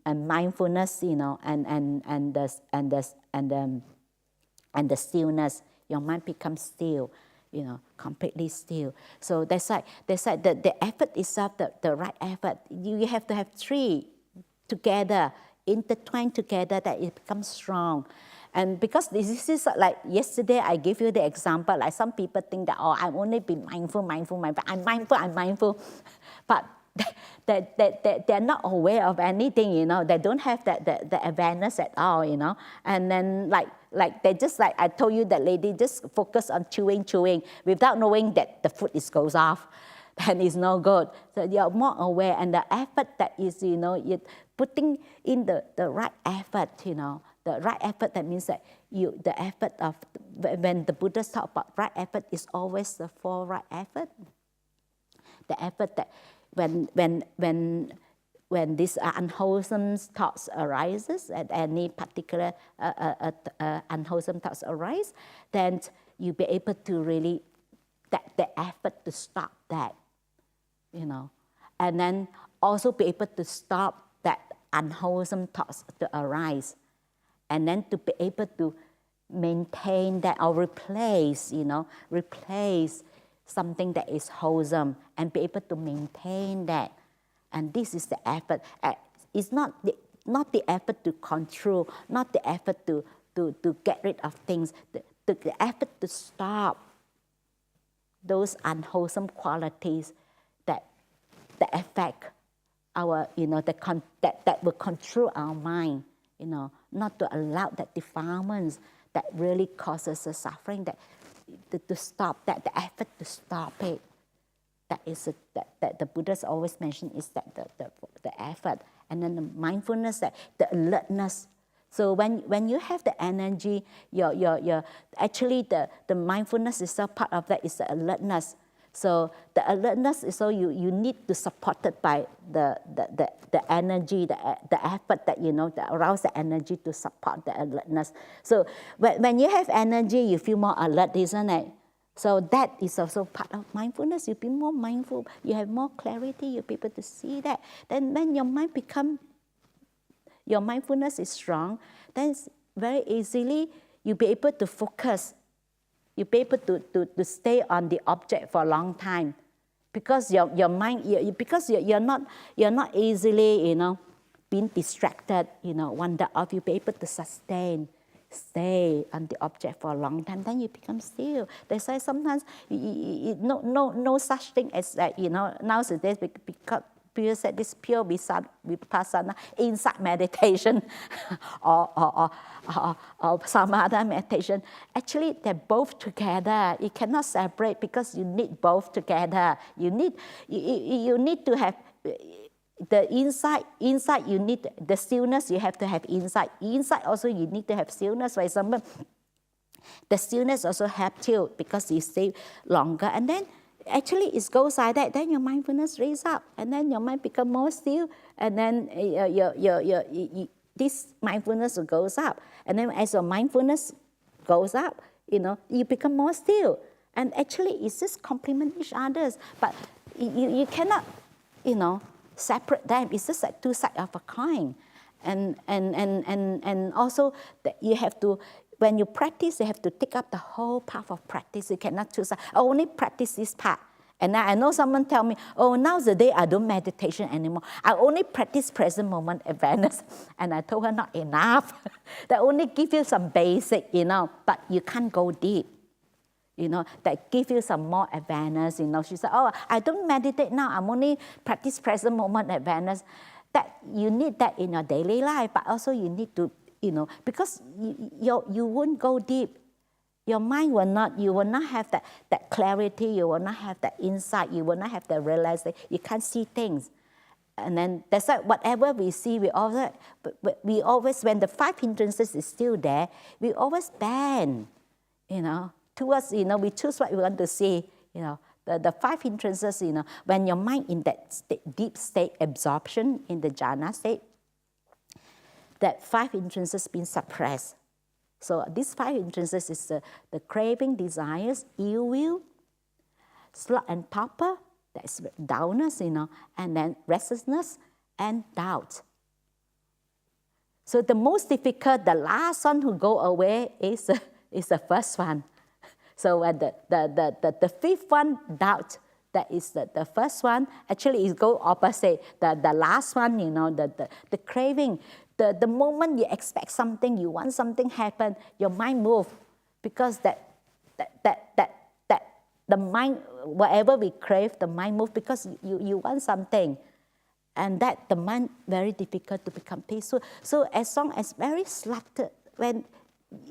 mindfulness, and the stillness. Your mind becomes still, completely still. So that's why the effort itself, the right effort. You have to have three together, intertwined together, that it becomes strong. And because this is like yesterday, I gave you the example. Like some people think that I'm only be mindful. I'm mindful, but they're not aware of anything, They don't have the awareness at all, And then like they just like I told you, that lady just focus on chewing without knowing that the food goes off. Then it's no good. So you're more aware, and the effort that is, you're putting in the right effort, The right effort, that means that the effort of, when the Buddhists talk about right effort, is always the four right effort. The effort that when this unwholesome thoughts arises, at any particular unwholesome thoughts arise, then you be able to really, the effort to stop that, and then also be able to stop that unwholesome thoughts to arise, and then to be able to maintain that or replace something that is wholesome and be able to maintain that. And this is the effort. It's not the effort to control, not the effort to get rid of things, the effort to stop those unwholesome qualities that affect our, that will control our mind, not to allow that defilements that really causes the suffering, that to stop that, the effort to stop it. That is that the Buddha's always mention is that the effort, and then the mindfulness, that the alertness. So when you have the energy, your actually the mindfulness is a part of that, is the alertness. So the alertness is, so you need to support it by the energy, the effort that that arouse the energy to support the alertness. So when you have energy, you feel more alert, isn't it? So that is also part of mindfulness. You be more mindful, you have more clarity, you'll be able to see that. Then when your mindfulness is strong, then very easily you'll be able to focus. You'll be able to stay on the object for a long time, because your mind, because you're not easily being distracted, wander off. You'll be able to sustain. stay on the object for a long time, then you become still. They say sometimes no such thing as that, nowadays, because people said this pure vipassana, insight meditation or samadhi meditation. Actually, they're both together. You cannot separate because you need both together. You need to have the insight, you need the stillness, you have to have insight. Insight also, you need to have stillness. For example, the stillness also helps you because you stay longer. And then actually it goes like that. Then your mindfulness raises up, and then your mind becomes more still. And then this mindfulness goes up. And then as your mindfulness goes up, you become more still. And actually, it's just complement each other. But you cannot, separate them. It's just like two sides of a coin. And also that you have to, when you practice, you have to take up the whole path of practice. You cannot choose, only practice this part. And I know someone tell me, nowadays I don't meditation anymore. I only practice present moment awareness. And I told her not enough. That only give you some basic, but you can't go deep. That give you some more awareness, She said, I don't meditate now. I'm only practice present moment awareness. That you need that in your daily life, but also you need to, because you won't go deep. Your mind you will not have that clarity. You will not have that insight. You will not have the realization. You can't see things. And then that's why whatever we see, we always, when the five hindrances is still there, we always bend, towards, we choose what we want to see, the five hindrances, when your mind in that deep state absorption in the jhana state, that five hindrances being suppressed. So these five hindrances is the craving, desires, ill will, sloth and torpor, that's dullness, and then restlessness and doubt. So the most difficult, the last one who go away is the first one. So the fifth one, doubt, that is the first one. Actually, it go opposite. The last one, the craving. The moment you expect something, you want something happen, your mind move, because that the mind, whatever we crave, the mind move because you want something, and that the mind very difficult to become peaceful. So as long as very selected,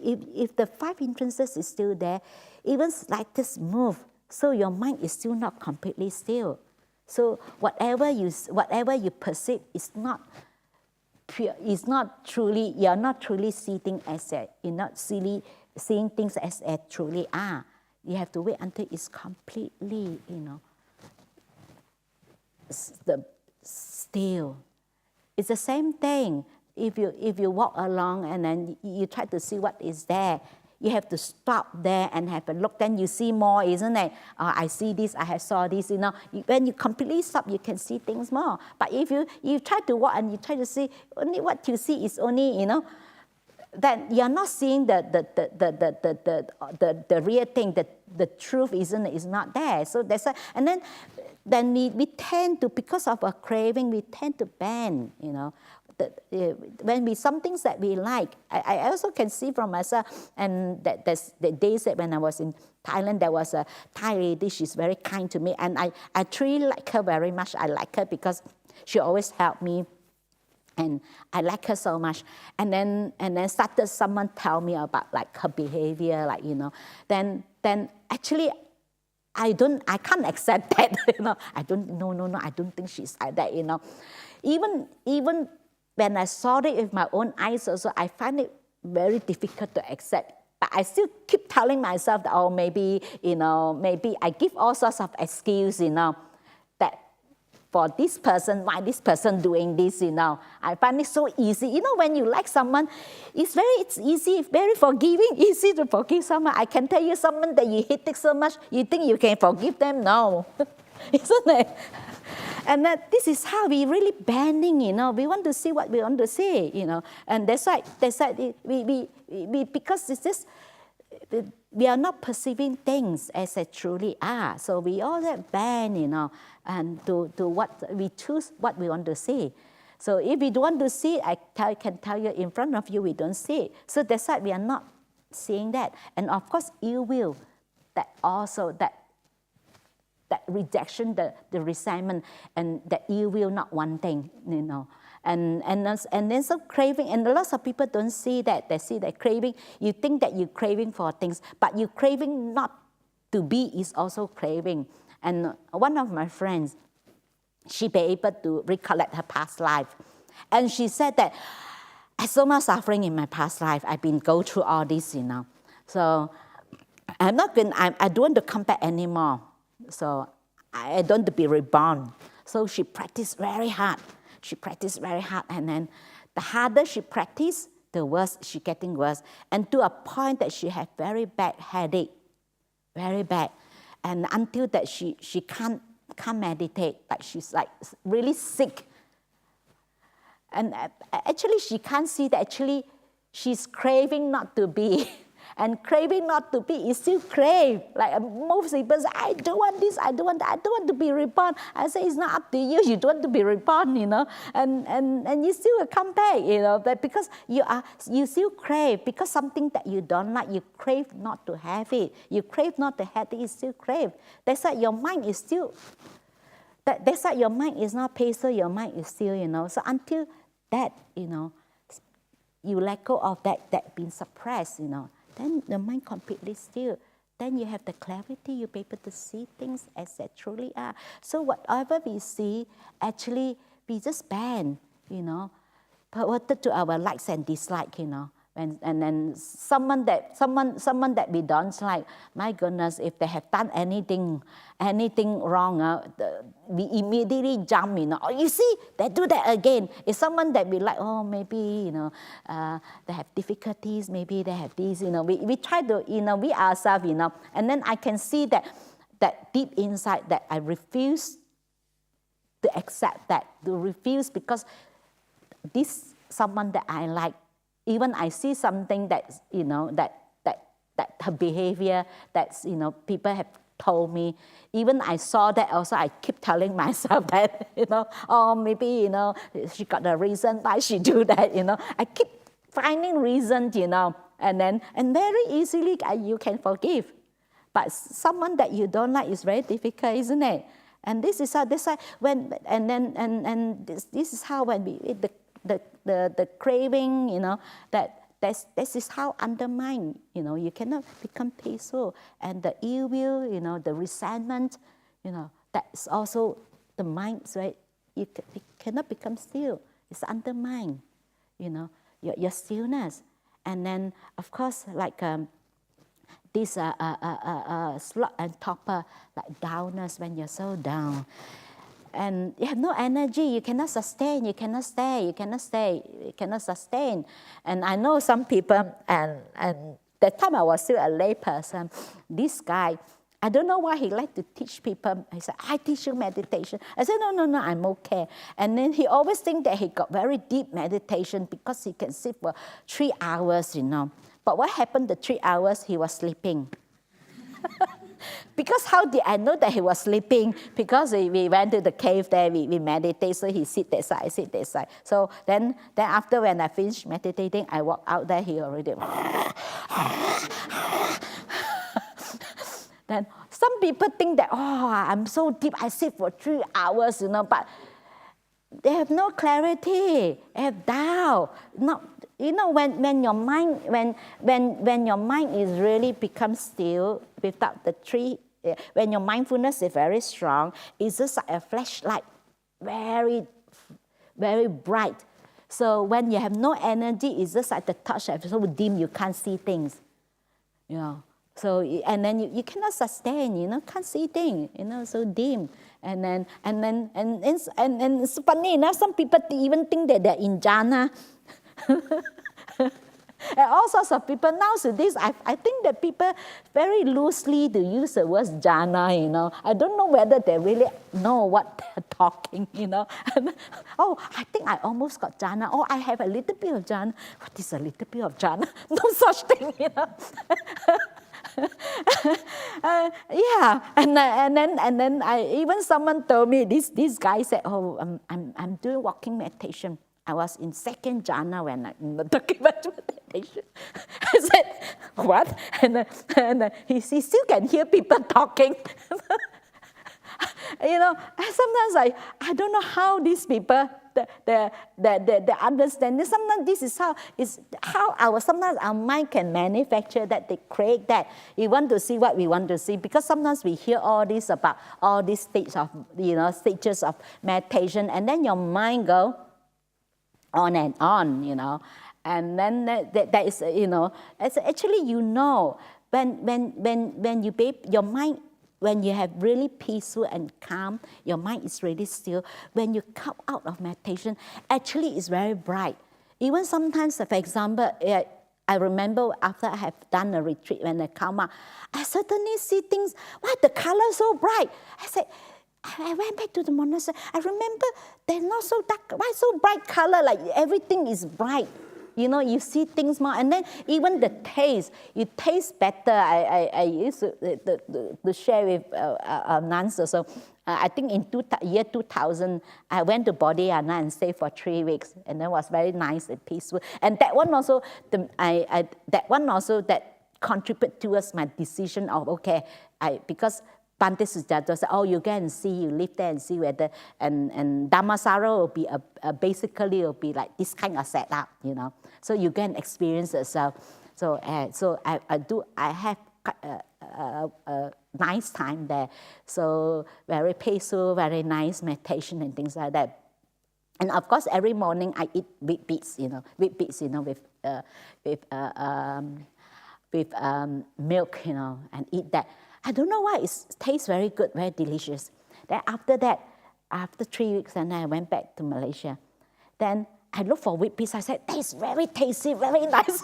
if the five hindrances is still there, even slightest move, so your mind is still not completely still. So whatever you perceive is not pure, is not truly, you're not truly seeing as you're not seeing things as they truly are. You have to wait until it's completely, still. It's the same thing. If you walk along and then you try to see what is there, you have to stop there and have a look. Then you see more, isn't it? I see this, I saw this. When you completely stop, you can see things more. But if you try to walk and you try to see, only what you see is only, then you're not seeing the real thing. The truth is not there. So that's and then we tend to, because of our craving, we tend to bend. When we some things that we like, I also can see from myself, and there's the days that when I was in Thailand, there was a Thai lady. She's very kind to me, and I truly like her very much. I like her because she always helped me, and I like her so much. And then started someone tell me about like her behavior, then actually I can't accept that. I don't think she's like that. Even when I saw it with my own eyes also, I find it very difficult to accept. But I still keep telling myself that, maybe I give all sorts of excuses, that for this person, why this person doing this, I find it so easy. When you like someone, it's easy, very forgiving, easy to forgive someone. I can tell you someone that you hate it so much, you think you can forgive them? No. Isn't it? And this is how we really bending, We want to see what we want to say, And that's why we because it's just, we are not perceiving things as they truly are. So we all that bend, and to what we choose what we want to see. So if we don't want to see it, I can tell you in front of you, we don't see it. So that's why we are not seeing that. And of course, ill will, that also, that rejection, the resentment, and the ill will, not one thing, you know. And then some craving, and lots of people don't see that. They see that craving, you think that you're craving for things, but you craving not to be is also craving. And one of my friends, she be able to recollect her past life. And she said that, I had so much suffering in my past life. I've been go through all this, you know. So I don't want to come back anymore. So I don't want to be reborn. So she practiced very hard. She practiced very hard. And then the harder she practiced, the worse she getting worse. And to a point that she had very bad headache, very bad. And until that she can't meditate, like she's like really sick. And actually she can't see that actually she's craving not to be. And craving not to be is still crave. Like most people say, I don't want this, I don't want that, I don't want to be reborn. I say, it's not up to you, you don't want to be reborn, you know. And you still will come back, you know, but because you still crave, because something that you don't like, you crave not to have it. You crave not to have it, you still crave. That's why your mind is still, that's why your mind is not peaceful, your mind is still, you know. So until that, you know, you let go of that being suppressed, you know, then the mind completely still. Then you have the clarity, you'll be able to see things as they truly are. So whatever we see, actually, we just bend, you know, perverted to our likes and dislikes, you know. And then someone that we don't like, my goodness, if they have done anything wrong, we immediately jump, you know. Oh, you see, they do that again. If someone that we like, oh, maybe, you know, they have difficulties, maybe they have this, you know. We try to, you know, we ourselves, you know. And then I can see that deep inside that I refuse to accept that, to refuse, because this someone that I like, even I see something that, you know, that her behavior, that's, you know, people have told me. Even I saw that also, I keep telling myself that, you know, oh, maybe, you know, she got a reason why she do that, you know. I keep finding reasons, you know, and very easily you can forgive. But someone that you don't like is very difficult, isn't it? And this is how, this is how when we eat the craving, you know, this is how undermine, you know, you cannot become peaceful. And the ill will, you know, the resentment, you know, that's also the mind, right? You cannot become still. It's undermine, you know, your stillness. And then, of course, like this slot and topper, like downness, when you're so down. And you have no energy, you cannot sustain, you cannot stay, you cannot sustain. And I know some people, and that time I was still a lay person, this guy, I don't know why he liked to teach people. He said, I teach you meditation. I said, no, I'm okay. And then he always think that he got very deep meditation because he can sit for 3 hours, you know. But what happened the 3 hours? He was sleeping. Because how did I know that he was sleeping? Because we went to the cave there, we meditate, so he sit that side, I sit that side. So then after when I finished meditating, I walk out there, he already... Then some people think that, oh, I'm so deep, I sit for 3 hours, you know, but they have no clarity, they have doubt. You know, when your mind, when your mind is really becomes still without the tree, when your mindfulness is very strong, it's just like a flashlight, very, very bright. So when you have no energy, it's just like the touch is so dim you can't see things, you know. So and then you cannot sustain, you know, can't see things, you know, so dim. And it's funny enough, some people even think that they're in jhana. And all sorts of people nowadays, I think that people very loosely to use the word jhana, you know. I don't know whether they really know what they're talking, you know. Oh, I think I almost got jhana. Oh, I have a little bit of jhana. What is a little bit of jhana? No such thing, you know. Yeah, and then even someone told me, this guy said, oh, I'm doing walking meditation. I was in second jhana when I'm talking about meditation. I said, what? And he still can hear people talking. Sometimes I don't know how these people they understand. Sometimes this is how sometimes our mind can manufacture that, they create that. We want to see what we want to see, because sometimes we hear all this about all these stages of meditation, and then your mind go on and on, and then that is, it's actually, when your mind, when you have really peaceful and calm, your mind is really still. When you come out of meditation, actually it's very bright. Even sometimes, for example, I remember after I have done a retreat, when I come out, I suddenly see things, why the color so bright? I said, I went back to the monastery. I remember they're not so dark. Why so bright color? Like everything is bright. You see things more. And then even the taste, you taste better. I used to share with nuns also. I think in year 2000, I went to Bodhiana and stayed for 3 weeks. And that was very nice and peaceful. And that one also, that contributed towards my decision of, okay, because Bhante Sujato said, oh, you go and see, you live there and see whether, and Dhammasara will be basically will be like this kind of setup, So you go and experience yourself. So I have a nice time there. So very peaceful, very nice meditation and things like that. And of course, every morning I eat wheat bits, with milk, and eat that. I don't know why, it tastes very good, very delicious. Then after that, after 3 weeks, and I went back to Malaysia. Then I looked for wheat bits. I said, it's very tasty, very nice.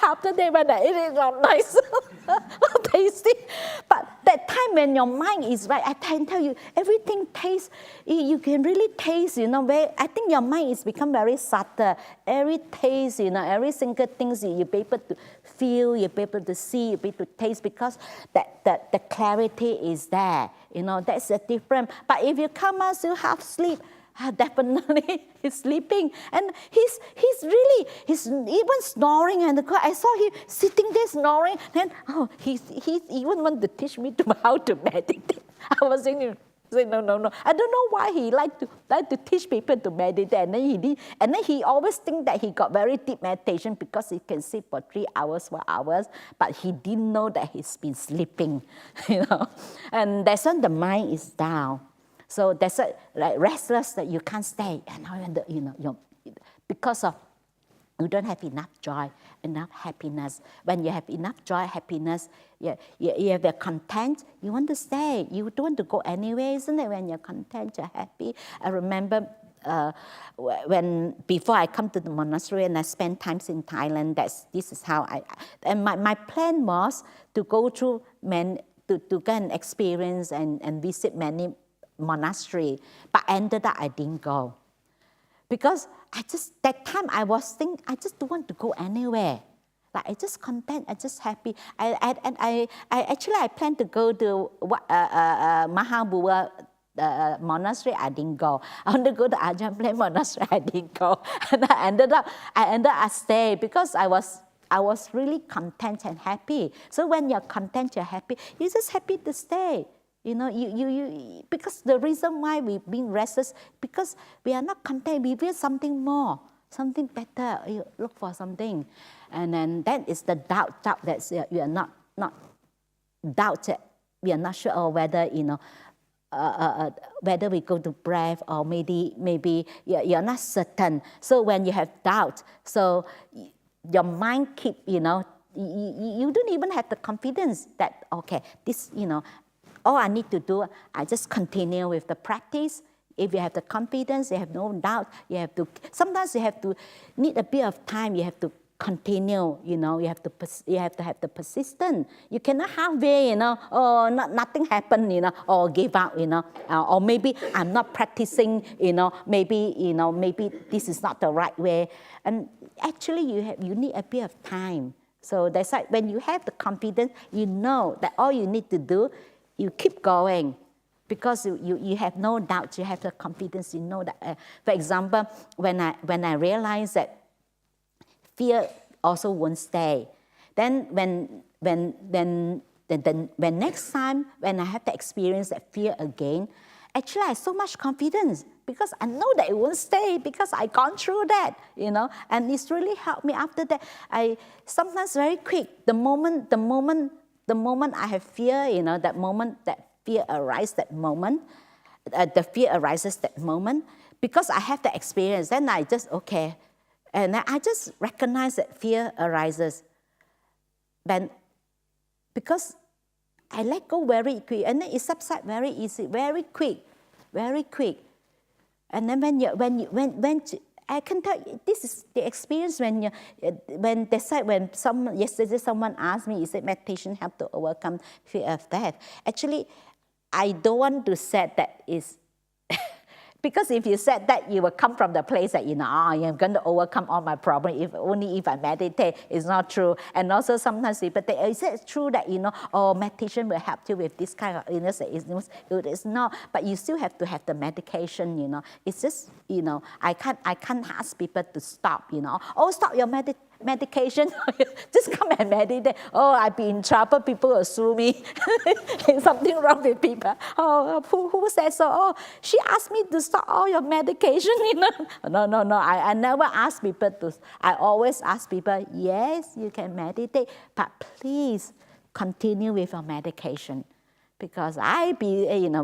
After that, when I eat it, not nice, not tasty. But that time when your mind is right, I can tell you, everything tastes, you can really taste, I think your mind is become very subtle. Every taste, every single thing you be able to feel, you'll be able to see, you'll be able to taste, because the clarity is there. That's a different. But if you come out still half asleep, definitely he's sleeping, and he's even snoring, and I saw him sitting there snoring. Then he even want to teach me how to meditate. I was saying no. I don't know why he like to teach people to meditate, and then he did, and then he always think that he got very deep meditation because he can sit for 3 hours, 4 hours, but he didn't know that he's been sleeping, and that's when the mind is down. So that's like restless, that you can't stay, and because of you don't have enough joy, enough happiness. When you have enough joy, happiness, you have the content, you want to stay. You don't want to go anywhere, isn't it? When you're content, you're happy. I remember before I come to the monastery and I spend times in Thailand, this is how and my plan was to go through to go and experience and visit many monastery, but ended up I didn't go, because that time I was thinking, I just don't want to go anywhere. Like I just content, I just happy. I planned to go to Mahabua monastery. I didn't go. I want to go to Ajahn Hasapanna monastery. I didn't go, and I ended up stay, because I was really content and happy. So when you're content, you're happy. You're just happy to stay. Because the reason why we've been restless, because we are not content, we feel something more, something better, you look for something. And then that is the doubt that you are not doubted, we are not sure whether, whether we go to breath, or maybe you're not certain. So when you have doubt, so your mind keep, you don't even have the confidence that, okay, this, all I need to do, I just continue with the practice. If you have the confidence, you have no doubt, sometimes you have to need a bit of time, you have to continue, you have to have the persistence. You cannot halfway, nothing happened, or give up, or maybe I'm not practicing, maybe this is not the right way. And actually you need a bit of time So that's why when you have the confidence, you know that all you need to do, you keep going. Because you have no doubt, you have the confidence, you know that. For example, when I realize that fear also won't stay, then when next time when I have to experience that fear again, actually I have so much confidence because I know that it won't stay because I've gone through that, and it's really helped me after that. I sometimes very quick, the moment I have fear, that moment that fear arises, the fear arises that moment, because I have the experience, then I just, okay, and I just recognize that fear arises. Then, because I let go very quick, and then it subsides very easy, very quick. And then when I can tell you, this is the experience yesterday someone asked me, is it meditation help to overcome fear of death? Actually, I don't want to say that is, because if you said that, you will come from the place that, I'm going to overcome all my problems if I meditate. It's not true. And also sometimes people think, is it true that, meditation will help you with this kind of illness? It's not, but you still have to have the medication, It's just, I can't ask people to stop, stop your medication, just come and meditate. I'd be in trouble, people will sue me. There's something wrong with people. Who said so? She asked me to stop all your medication. No, I never ask people to. I always ask people, yes, you can meditate, but please continue with your medication. Because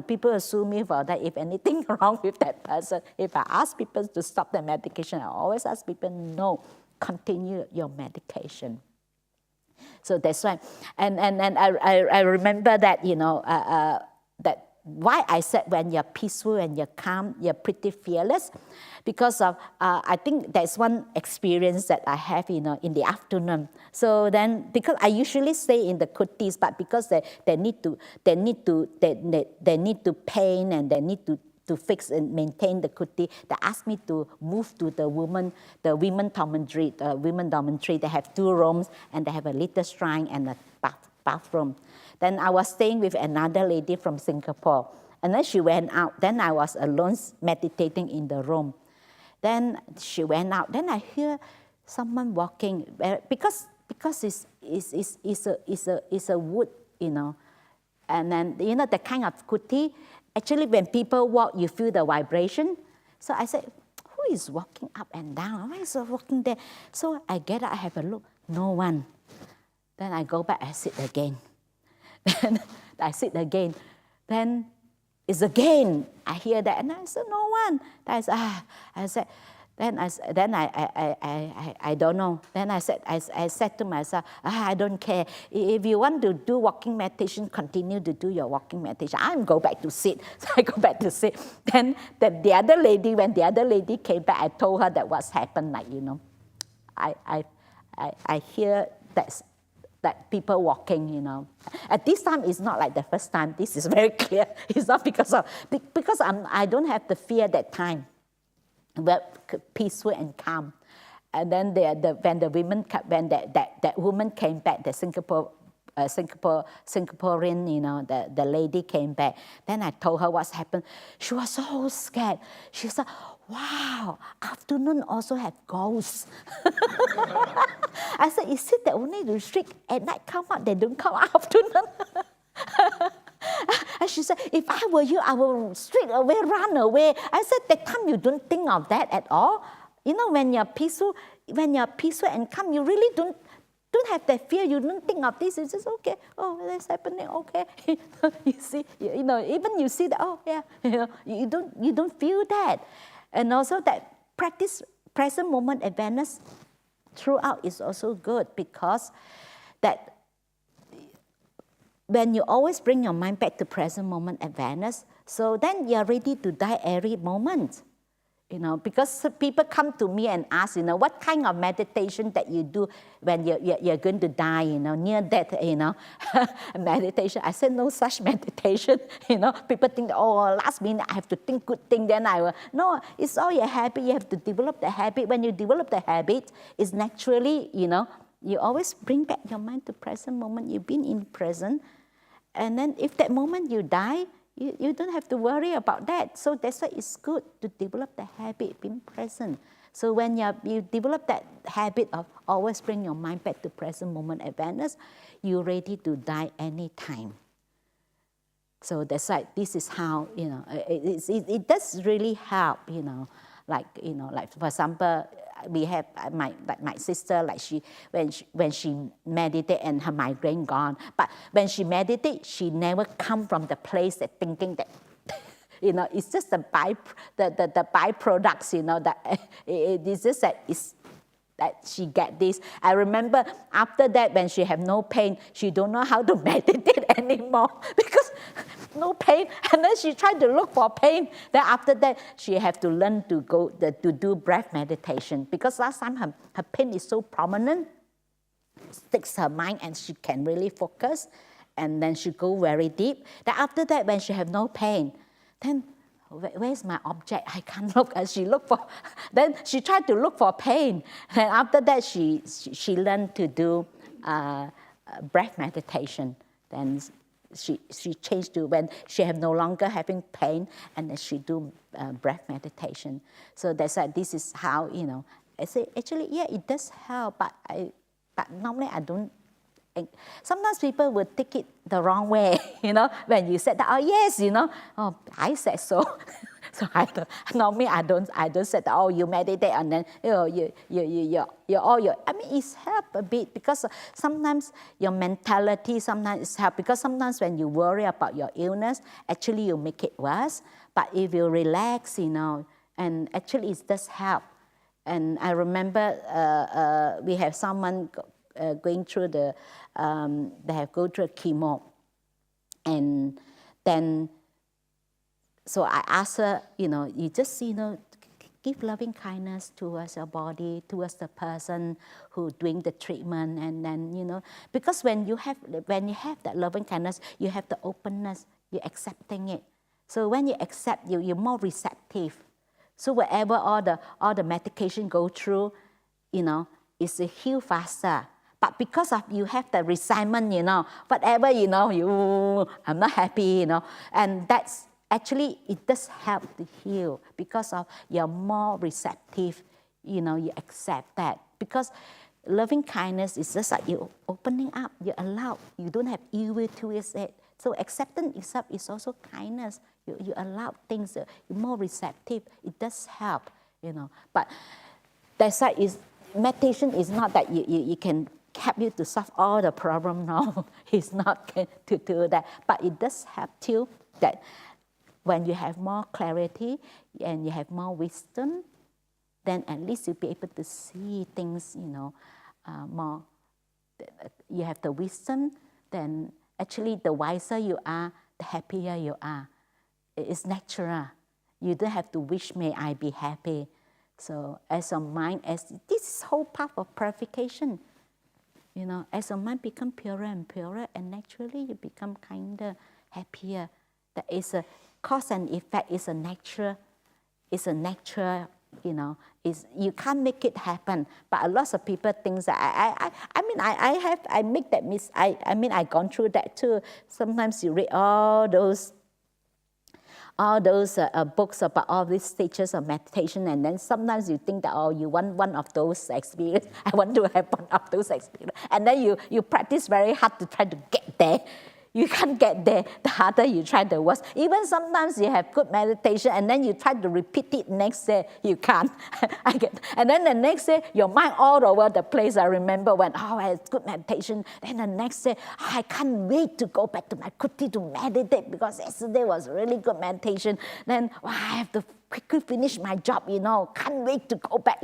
people will sue me for that if anything wrong with that person. If I ask people to stop their medication, I always ask people, no, continue your medication. So that's why, and I remember that, that why I said when you're peaceful and you're calm, you're pretty fearless, because of, I think there's one experience that I have, in the afternoon. So then, because I usually stay in the kutis, but because they need to paint and they need to fix and maintain the kuti, they asked me to move to the women dormitory. They have 2 rooms and they have a little shrine and a bathroom. Then I was staying with another lady from Singapore, and then she went out. Then I was alone meditating in the room. Then she went out. Then I hear someone walking, because it's a wood, and then the kind of kuti. Actually, when people walk, you feel the vibration. So I said, who is walking up and down? Why is he walking there? So I get up, I have a look. No one. Then I go back, I sit again. Then I sit again. Then it's again. I hear that, and I said, no one. Then I said, I don't know. Then I said to myself, I don't care. If you want to do walking meditation, continue to do your walking meditation. I'm go back to sit. So I go back to sit. Then when the other lady came back, I told her that what's happened. I hear that people walking, At this time, it's not like the first time. This is very clear. It's not because I don't have the fear that time. But peaceful and calm. And then when that woman came back, the Singaporean, the lady came back. Then I told her what's happened. She was so scared. She said, wow, afternoon also have ghosts. I said, is it that only the street at night come out, they don't come afternoon? And she said, if I were you, I will straight away run away. I said, that time you don't think of that at all. When you're peaceful and calm, you really don't have that fear. You don't think of this. It's just okay. Oh, that's happening. Okay, you see, even you see that. Oh, yeah, you don't feel that. And also that practice present moment awareness throughout is also good, because that. When you always bring your mind back to present moment awareness, so then you're ready to die every moment. Because people come to me and ask, what kind of meditation that you do when you're going to die, near death, meditation. I said, no such meditation. People think, last minute I have to think good thing, then I will. No, it's all your habit. You have to develop the habit. When you develop the habit, it's naturally, you always bring back your mind to present moment. You've been in present. And then if that moment you die, you don't have to worry about that. So that's why it's good to develop the habit of being present. So when you develop that habit of always bring your mind back to present moment awareness, you're ready to die anytime. So that's why this is how, it does really help, like for example, we have my sister, like when she meditate and her migraine gone, but when she meditate, she never come from the place that thinking that, it's just the byproducts, that it's just that she get this. I remember after that, when she have no pain, she don't know how to meditate anymore because no pain. And then she tried to look for pain. Then after that, she have to learn to do breath meditation because last time her pain is so prominent, sticks her mind and she can really focus. And then she go very deep. Then after that, when she have no pain, then where's my object? I can't look. And she look for, then she tried to look for pain. And after that, she learned to do breath meditation. Then she changed to when she have no longer having pain, and then she do breath meditation. So that's why this is how, I say, actually, yeah, it does help, but normally I don't. Sometimes people would take it the wrong way, when you said that, oh yes, oh, I said so. So normally I don't say that, oh, you meditate and then it's help a bit because sometimes your mentality sometimes is help because sometimes when you worry about your illness, actually you make it worse. But if you relax, and actually it does help. And I remember we have someone going through they have go through chemo, and then so I asked her, you just give loving kindness towards your body, towards the person who doing the treatment, and then because when you have that loving kindness, you have the openness, you're accepting it. So when you accept, you're more receptive. So wherever all the medication go through, it's heal faster. But because of you have the resentment, whatever, I'm not happy, and that's actually, it does help to heal because of you're more receptive, you accept that. Because loving kindness is just like you opening up, you allow, you don't have evil towards it. So acceptance itself is also kindness. You allow things, you're more receptive. It does help, But that's why meditation is not that you can help you to solve all the problem. No, it's not to do that. But it does help you that when you have more clarity and you have more wisdom, then at least you'll be able to see things, more. You have the wisdom, then actually the wiser you are, the happier you are. It's natural. You don't have to wish, may I be happy. So as your mind, this is whole path of purification. As your mind become purer and purer, and naturally you become kinder, happier. That is a cause and effect. Is a natural. You can't make it happen. But a lot of people think that I've gone through that too. Sometimes you read all those books about all these stages of meditation, and then sometimes you think that, oh, you want one of those experiences. I want to have one of those experiences. And then you practice very hard to try to get there. You can't get there. The harder you try, the worse. Even sometimes you have good meditation and then you try to repeat it next day, you can't. And then the next day, your mind all over the place. I remember when, I had good meditation. Then the next day, I can't wait to go back to my kuti to meditate because yesterday was really good meditation. Then I have to quickly finish my job, Can't wait to go back,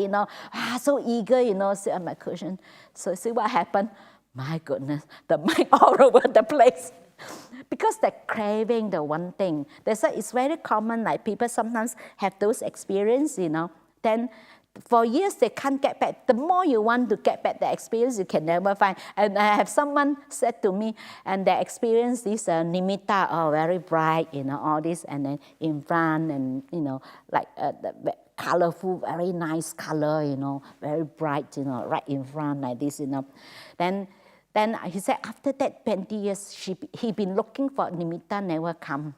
So eager, sit on my cushion. So see what happened? My goodness, the mind all over the place. Because the craving, the one thing. That's why it's very common, like people sometimes have those experiences, Then for years they can't get back. The more you want to get back the experience, you can never find. And I have someone said to me, and they experience this nimitta, very bright, all this, and then in front, and, colorful, very nice color, very bright, right in front like this, Then he said after that 20 years, he been looking for nimitta, never come.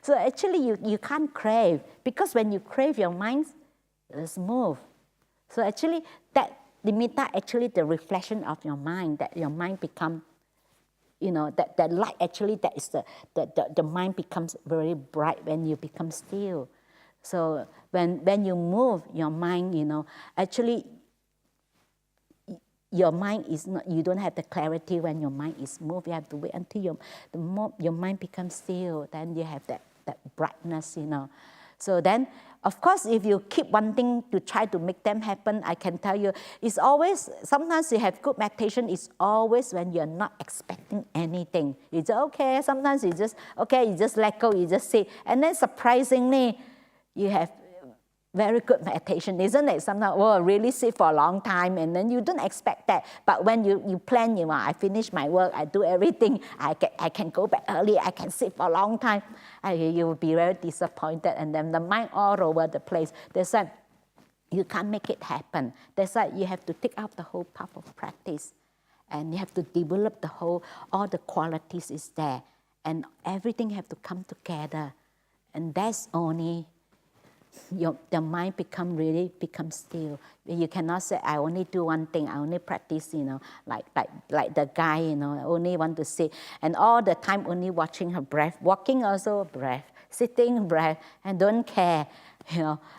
So actually you can't crave, because when you crave, your mind is moved. So actually that nimitta actually the reflection of your mind, that your mind become, that light actually, that is the mind becomes very bright when you become still. So when you move your mind, actually your mind is not, you don't have the clarity when your mind is moved. You have to wait until your mind becomes still, then you have that brightness, So then, of course, if you keep wanting to try to make them happen, I can tell you, it's always, sometimes you have good meditation, it's always when you're not expecting anything. You just, okay, sometimes you just let go, you just sit. And then surprisingly, you have very good meditation, isn't it? Sometimes, really sit for a long time, and then you don't expect that. But when you plan, I finish my work, I do everything, I can go back early, I can sit for a long time, you will be very disappointed, and then the mind all over the place. That's why you can't make it happen. That's why you have to take out the whole path of practice, and you have to develop all the qualities is there, and everything have to come together, and that's only the mind becomes still. You cannot say, I only do one thing, I only practice, like the guy, only want to sit, and all the time only watching her breath, walking also breath, sitting breath, and don't care,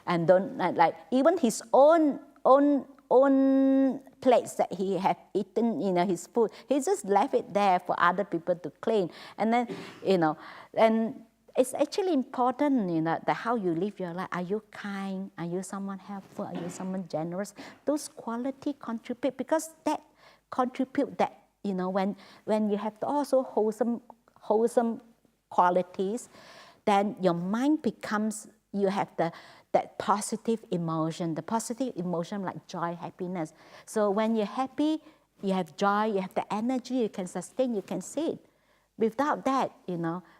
and don't, like even his own plates that he have eaten, his food, he just left it there for other people to clean. And then, and it's actually important, that how you live your life. Are you kind? Are you someone helpful? Are you someone generous? Those qualities contribute, because that contribute that, when you have also wholesome qualities, then your mind becomes, you have that positive emotion, like joy, happiness. So when you're happy, you have joy, you have the energy, you can sustain, you can sit. Without that,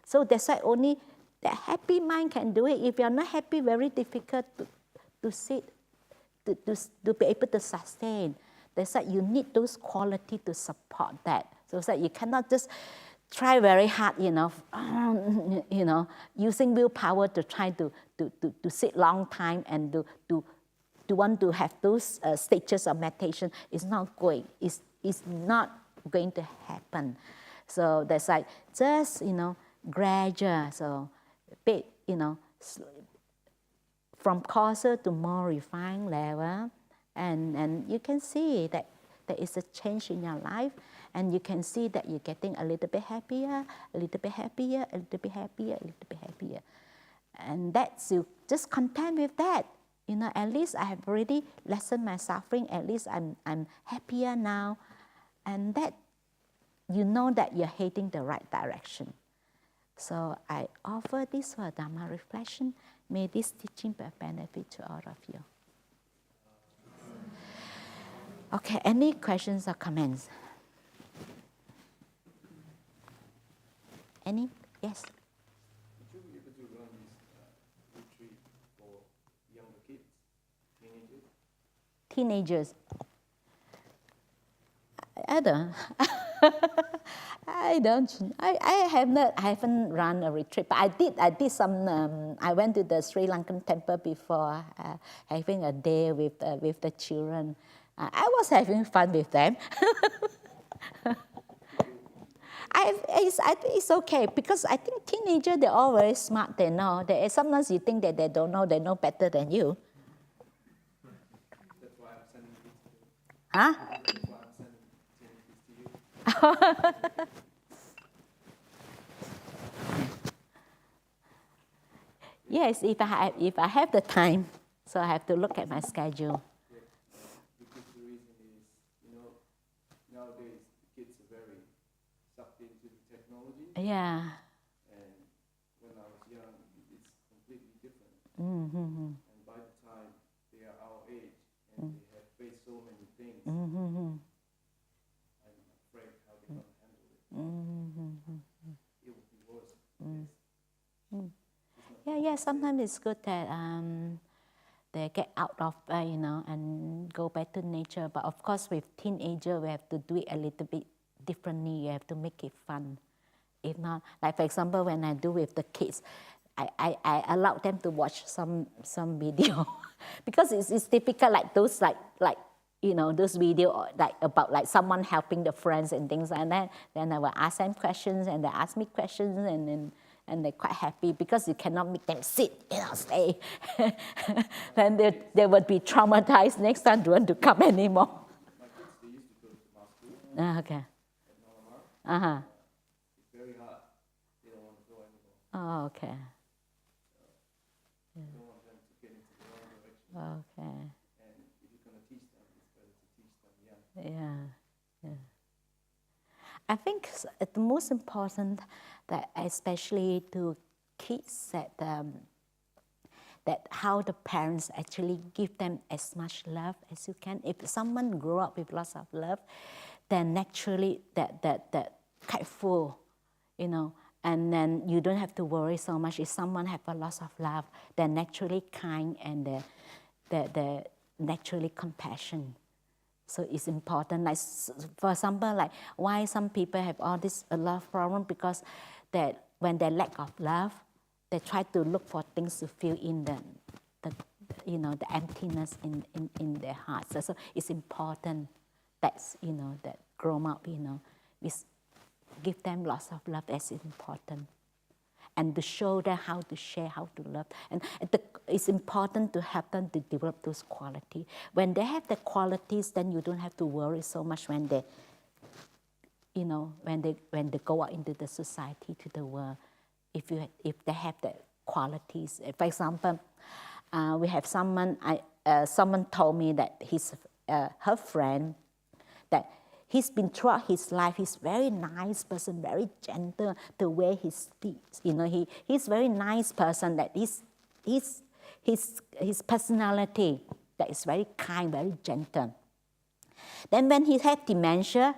so that's why only the happy mind can do it. If you're not happy, very difficult to sit, to be able to sustain. That's why you need those qualities to support that. So it's like you cannot just try very hard, using willpower to try to sit long time and to want to have those stages of meditation. It's not going. It's not going to happen. So that's like just, gradual, so a bit, from coarser to more refined level, and you can see that there is a change in your life, and you can see that you're getting a little bit happier, a little bit happier, a little bit happier, a little bit happier. And that's, you just content with that. At least I have already lessened my suffering, at least I'm happier now. And that, that you're heading the right direction. So I offer this for Dharma reflection. May this teaching be a benefit to all of you. Okay, any questions or comments? Any? Yes? Would you be able to run this retreat for younger kids, teenagers? Teenagers. I haven't run a retreat, but I did some. I went to the Sri Lankan temple before, having a day with the children. I was having fun with them. I think it's okay, because I think teenagers, they're all very smart. They know. Sometimes you think that they don't know. They know better than you. That's why I'm sending kids to you. Huh? That's why I'm sending kids to you. Yes, if I have the time, so I have to look at my schedule. Yeah. Because the reason is, nowadays the kids are very sucked into the technology. Yeah. And when I was young, it's completely different. Mm-hmm. And by the time they are our age and they have faced so many things, Mm-hmm. I'm afraid how they're going to handle it. Mm-hmm. It would be worse. Yeah. Sometimes it's good that they get out of, and go back to nature. But of course, with teenager, we have to do it a little bit differently. You have to make it fun. If not, like for example, when I do with the kids, I allow them to watch some video because it's typical like those those video like about like someone helping the friends and things like that. Then I will ask them questions and they ask me questions and they're quite happy because you cannot make them sit, stay. Then they would be traumatized. Next time, don't want to come anymore. My kids, they used to go to my school. Okay. At Myanmar. It's very hard. They don't want to go anymore. Oh, okay. I don't want them to get into the wrong direction. Okay. And if you're going to teach them, it's better to teach them young. Yeah. I think the most important that especially to kids that how the parents actually give them as much love as you can. If someone grew up with lots of love, then naturally that quite full, and then you don't have to worry so much. If someone have a lot of love, they're naturally kind and they're naturally compassion. So it's important. Like for example, like why some people have all this love problem, because that when they lack of love, they try to look for things to fill in the emptiness in their hearts. So it's important that that grown up we give them lots of love. That's important. And to show them how to share, how to love. And it's important to help them to develop those qualities. When they have the qualities, then you don't have to worry so much when they, when they go out into the society, to the world. If they have the qualities. For example, we have someone told me that her friend, that he's been throughout his life, he's very nice person, very gentle, the way he speaks. He's very nice person, that his personality that is very kind, very gentle. Then when he had dementia,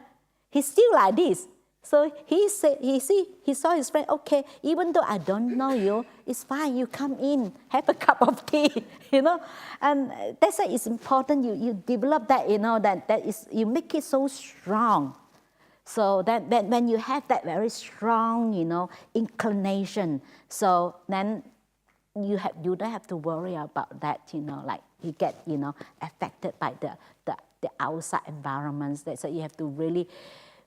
he's still like this. So he saw his friend, okay, even though I don't know you, it's fine, you come in, have a cup of tea, And that's why it's important you develop that, that is, you make it so strong. So that when you have that very strong, inclination, so then you don't have to worry about that, like you get, affected by the outside environments. So you have to really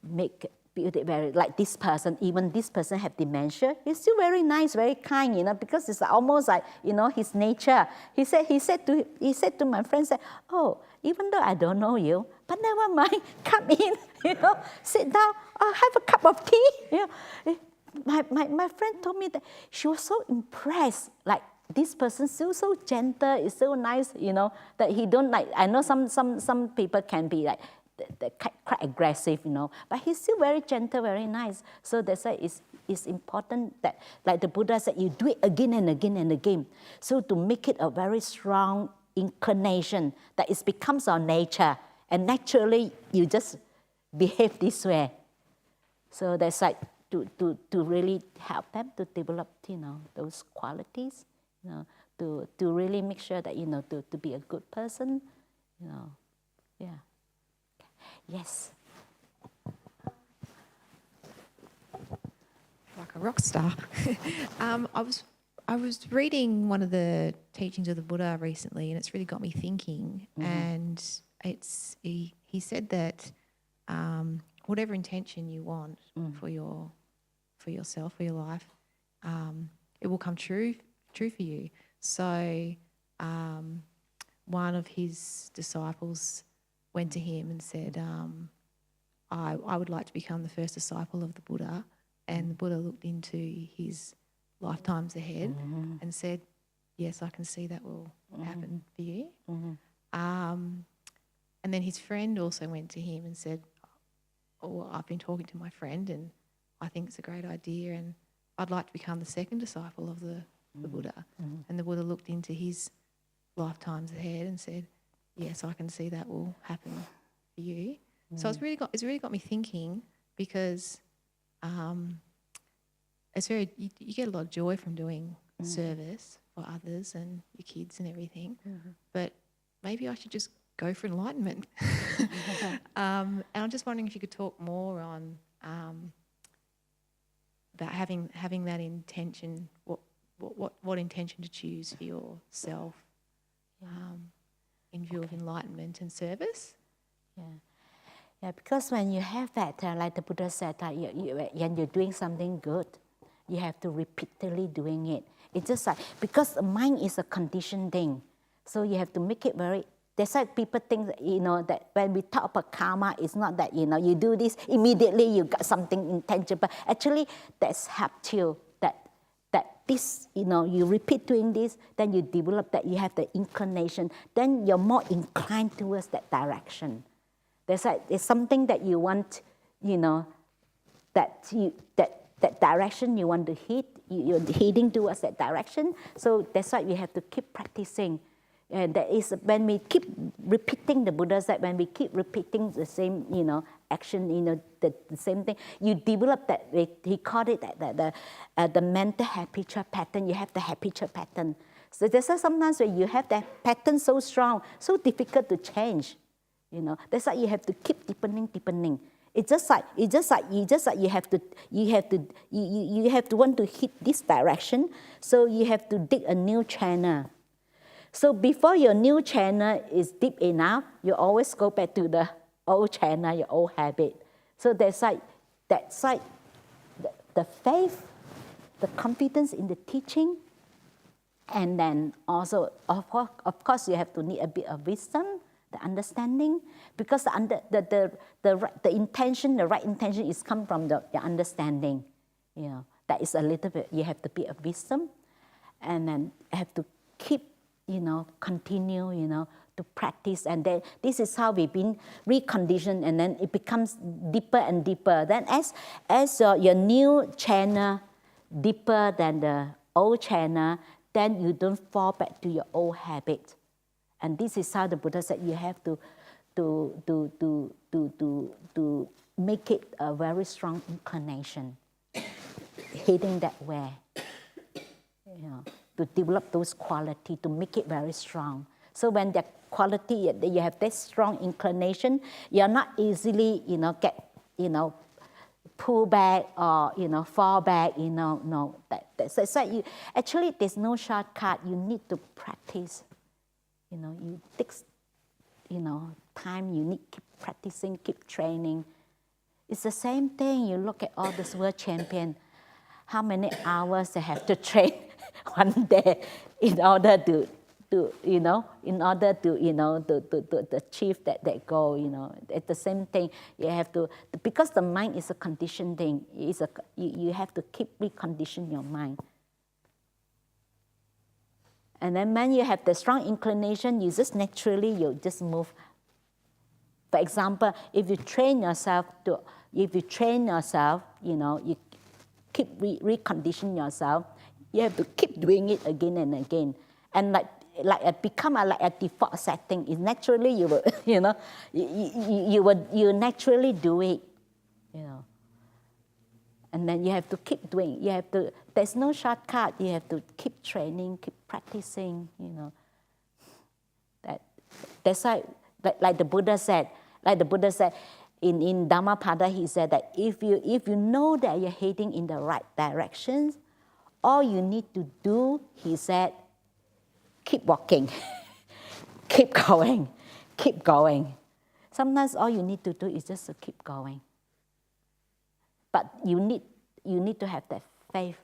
make very, like this person, even this person have dementia, he's still very nice, very kind, because it's almost like, his nature. He said to my friend, oh, even though I don't know you, but never mind, come in, sit down, have a cup of tea. My friend told me that she was so impressed, like this person still so gentle, is so nice, that he don't like, I know some people can be like, they're quite aggressive, but he's still very gentle, very nice. So that's why it's important that, like the Buddha said, you do it again and again and again. So to make it a very strong inclination, that it becomes our nature, and naturally you just behave this way. So that's like to really help them to develop, those qualities, to really make sure that, to be a good person, yeah. Yes. Like a rock star. I was reading one of the teachings of the Buddha recently, and it's really got me thinking. Mm-hmm. And he said that whatever intention you want for yourself, for your life, it will come true for you. So one of his disciples went to him and said, I would like to become the first disciple of the Buddha. And the Buddha looked into his lifetimes ahead and said, yes, I can see that will happen for you. And then his friend also went to him and said, oh, I've been talking to my friend and I think it's a great idea and I'd like to become the second disciple of the Buddha. And the Buddha looked into his lifetimes ahead and said, yes, I can see that will happen for you. So it's really got me thinking, because you get a lot of joy from doing service for others and your kids and everything. But maybe I should just go for enlightenment. And I'm just wondering if you could talk more on about having that intention. What intention to choose for yourself in view of enlightenment and service? Yeah, because when you have that, like the Buddha said, when you're doing something good, you have to repeatedly doing it. It's just like, because the mind is a conditioned thing, so you have to make it very, that's why people think that, that when we talk about karma, it's not that, you do this, immediately you got something intangible. Actually, that's helped you, that this, you repeat doing this, then you develop that, you have the inclination, then you're more inclined towards that direction. That's like, it's something that you want, that direction you want to hit, you're heading towards that direction. So that's why we have to keep practicing. And that is when we keep repeating, the Buddha said, when we keep repeating the same, action, the same thing, you develop that, he called it the mental habitual pattern. You have the habitual pattern. So that's why sometimes when you have that pattern so strong, so difficult to change. That's why you have to keep deepening. It's just like you have to want to hit this direction, so you have to dig a new channel. So before your new channel is deep enough, you always go back to the old channel, your old habit. So that's like the faith, the confidence in the teaching, and then also of course you have to need a bit of wisdom, the understanding, because the intention, the right intention is come from your understanding. That is a little bit, you have to be of wisdom, and then have to keep, continue, to practice. And then this is how we've been reconditioned, and then it becomes deeper and deeper. Then as your new channel deeper than the old channel, then you don't fall back to your old habit. And this is how the Buddha said you have to make it a very strong inclination, heading that way. To develop those qualities, to make it very strong. So when that quality, you have that strong inclination, you're not easily, pull back or, fall back, no. That's why you, actually there's no shortcut. You need to practice. You take, time, you need keep practicing, keep training. It's the same thing. You look at all this world champion, how many hours they have to train one day in order to achieve that goal. It's the same thing. You have to, because the mind is a conditioned thing. You have to keep recondition your mind. And then when you have the strong inclination, you just naturally, you just move. For example, if you train yourself, you keep recondition yourself, you have to keep doing it again and again. And become like a default setting. Is naturally you will, you naturally do it, And then you have to keep doing. There's no shortcut. You have to keep training, keep practicing. That's why, like the Buddha said. In Dhammapada, he said that if you know that you're heading in the right direction, all you need to do, he said, keep walking, keep going. Sometimes all you need to do is just to keep going. But you need to have that faith,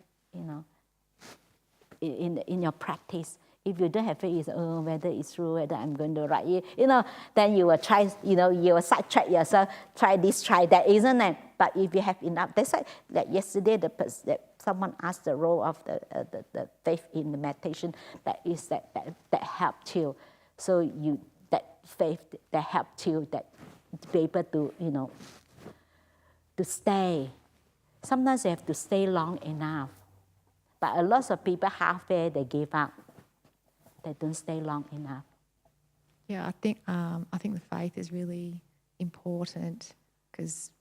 in your practice. If you don't have faith, whether it's true, whether I'm going to write, then you will try, you will sidetrack yourself, try this, try that, isn't it? But if you have enough, that's why, like yesterday, someone asked the role of the faith in the meditation, that helped you. So that faith that helped you, that to be able to, to stay. Sometimes you have to stay long enough. But a lot of people halfway, they give up. They don't stay long enough. Yeah, I think the faith is really important, because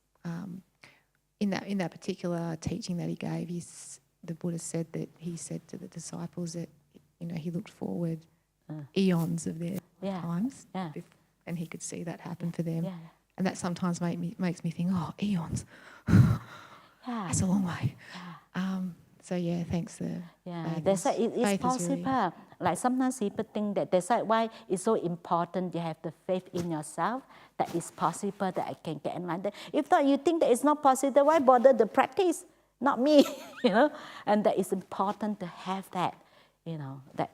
in that particular teaching that he gave, the Buddha said that he said to the disciples that he looked forward eons of their Yeah. times, Yeah. and he could see that happen for them. Yeah. And that sometimes makes me think, oh, eons, Yeah. that's a long way. So yeah, thanks. That's why it's faith is really, possible. Like sometimes people think that that's why it's so important you have the faith in yourself that it's possible that I can get enlightened. If not, you think that it's not possible, why bother to practice? Not me, And that it's important to have that, that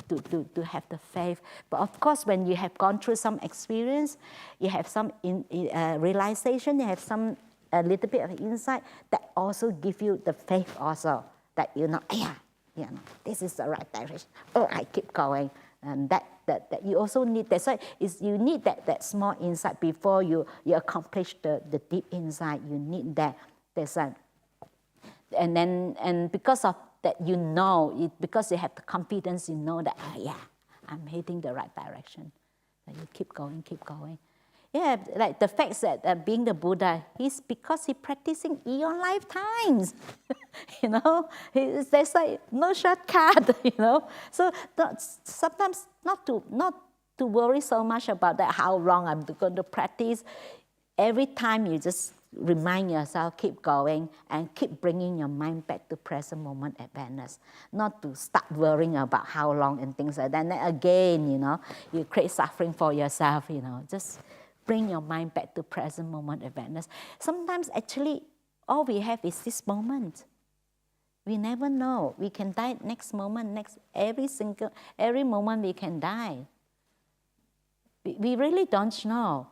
to have the faith. But of course, when you have gone through some experience, you have some realization, you have some a little bit of insight that also give you the faith also. That this is the right direction. Oh, I keep going, and that you also need. That's why you need that small insight before you accomplish the deep insight. You need that. That's why, and because of that, because you have the confidence, that I'm heading the right direction. So you keep going, keep going. Yeah, like the fact that being the Buddha, because he's practicing eon lifetimes, there's like no shortcut, So sometimes not to worry so much about that, how long I'm going to practice. Every time you just remind yourself, keep going and keep bringing your mind back to present moment awareness. Not to start worrying about how long and things like that. And then again, you create suffering for yourself, just bring your mind back to present moment awareness. Sometimes actually all we have is this moment. We never know. We can die next moment, every moment we can die. We really don't know.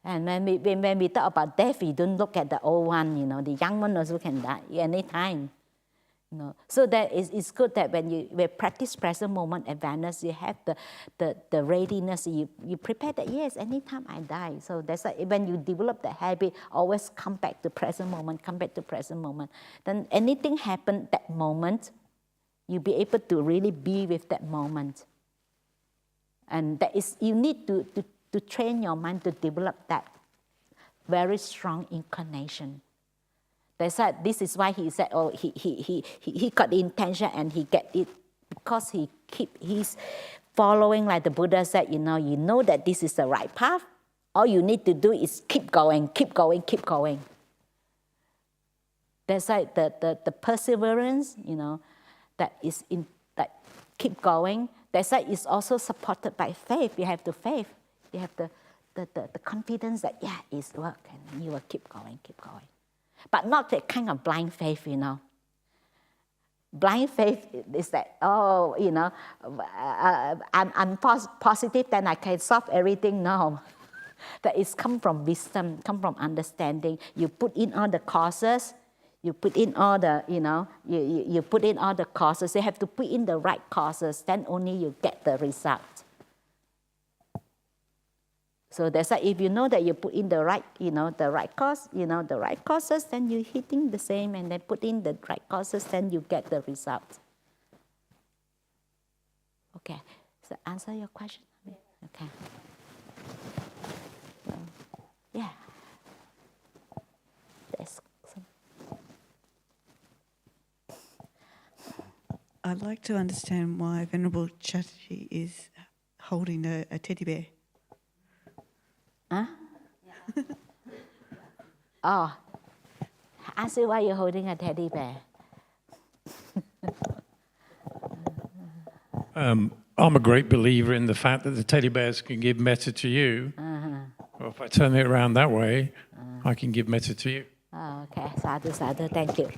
And when we talk about death, we don't look at the old one, the young one also can die anytime. So that it's good that when you practice present moment awareness, you have the readiness, you prepare that, yes, anytime I die. So that's why when you develop the habit, always come back to present moment, then anything happen that moment, you'll be able to really be with that moment. And that is, you need to train your mind to develop that very strong inclination. This is why he said, oh, he got the intention and he get it because he's following, like the Buddha said, you know that this is the right path. All you need to do is keep going, keep going, keep going. That's like the perseverance, that is that keep going. That's why it's also supported by faith. You have the faith. You have the confidence that, it's work, and you will keep going, keep going. But not that kind of blind faith, Blind faith is that, I'm positive, then I can solve everything. No. That is come from wisdom, come from understanding. You put in all the causes, you put in all the, you put in all the causes. You have to put in the right causes, then only you get the result. So that's why if you know that you put in the right, the right cause, the right causes, then you're hitting the same, and then put in the right causes, then you get the result. Okay, so answer your question? Okay. So, yeah. That's I'd like to understand why Venerable Chatterjee is holding a teddy bear. Huh? Oh, ask you why you're holding a teddy bear. I'm a great believer in the fact that the teddy bears can give metta to you. Or if I turn it around that way, I can give metta to you. Oh, okay, sadhu, sadhu, thank you.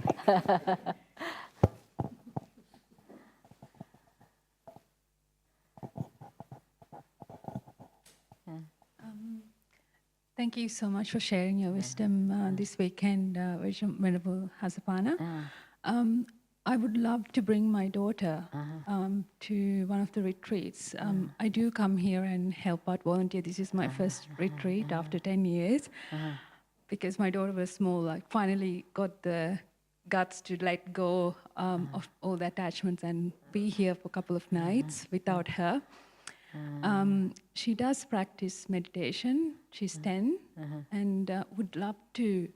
Thank you so much for sharing your wisdom this weekend, Venerable Hasapanna. I would love to bring my daughter to one of the retreats. I do come here and help out, volunteer. This is my first retreat after 10 years because my daughter was small, like finally got the guts to let go of all the attachments and be here for a couple of nights without her. She does practice meditation. She's 10 and would love to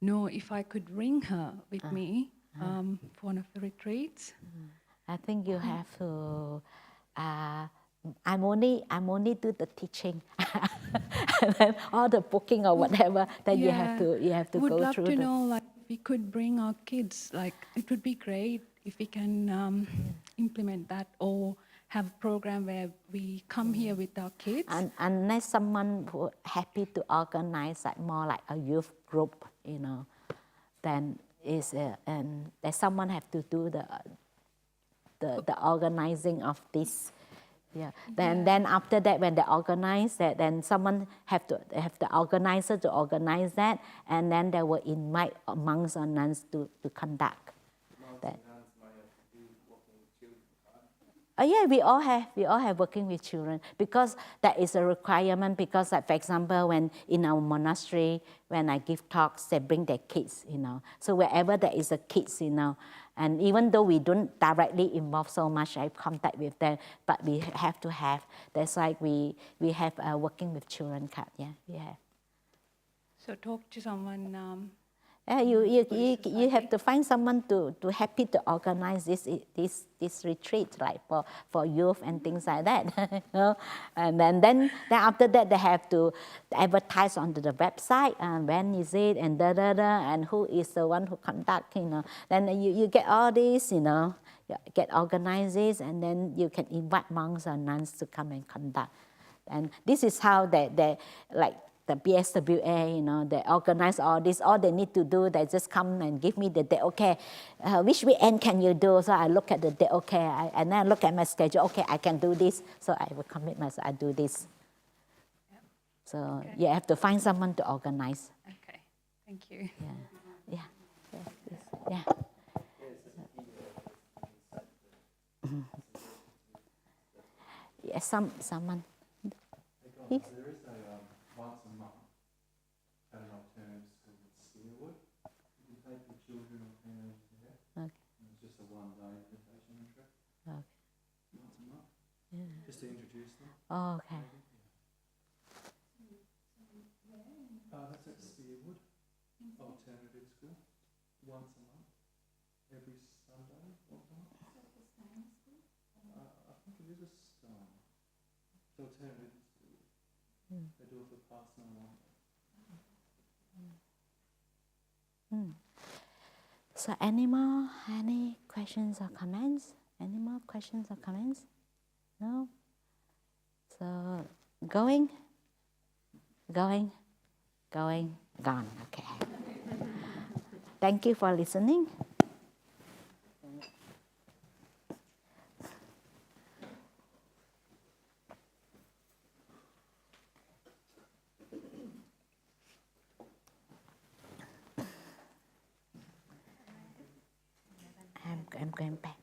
know if I could bring her with me for one of the retreats. I think you have to. I'm only do the teaching, and then all the booking or whatever. Then you have to would go love through. to know, like, if we could bring our kids. Like, it would be great if we can implement that, or have a program where we come here with our kids. And unless someone who happy to organize like more like a youth group, then and that someone have to do the organizing of this. Yeah. Then after that, when they organize that, then someone have the organizer to organize that, and then they will invite monks or nuns to conduct that. Yeah, we all have working with children, because that is a requirement. Because, like, for example, when in our monastery, when I give talks, they bring their kids, So wherever there is a kids, and even though we don't directly involve so much, I contact with them, but we have to have. That's like we have working with children card. Yeah, we have. So talk to someone. You have to find someone to happy to organize this retreat, like for youth and things like that. And then after that they have to advertise onto the website, and when is it, and and who is the one who conduct. Then you get all this, get organized this, and then you can invite monks or nuns to come and conduct. And this is how they like. The BSWA, they organize all this. All they need to do, they just come and give me the day. Okay, which weekend can you do? So I look at the day. Okay, and then I look at my schedule. Okay, I can do this. So I will commit myself. I do this. Yep. So you have to find someone to organize. Okay, thank you. Yeah. Yeah, someone. There is a once a month at an alternative school in Steelwood. You can take the children or parents there. Okay. It's just a one-day invitation trip. Okay. Once a month. Yeah. Just to introduce them. Oh, okay. That's at Steelwood Alternative School. Once a month. Every Sunday. Once a month. I think it is a stone. It's alternative. They do it for past one. So any questions or comments? Any more questions or comments? No? So going, gone. Okay. Thank you for listening. I'm going back.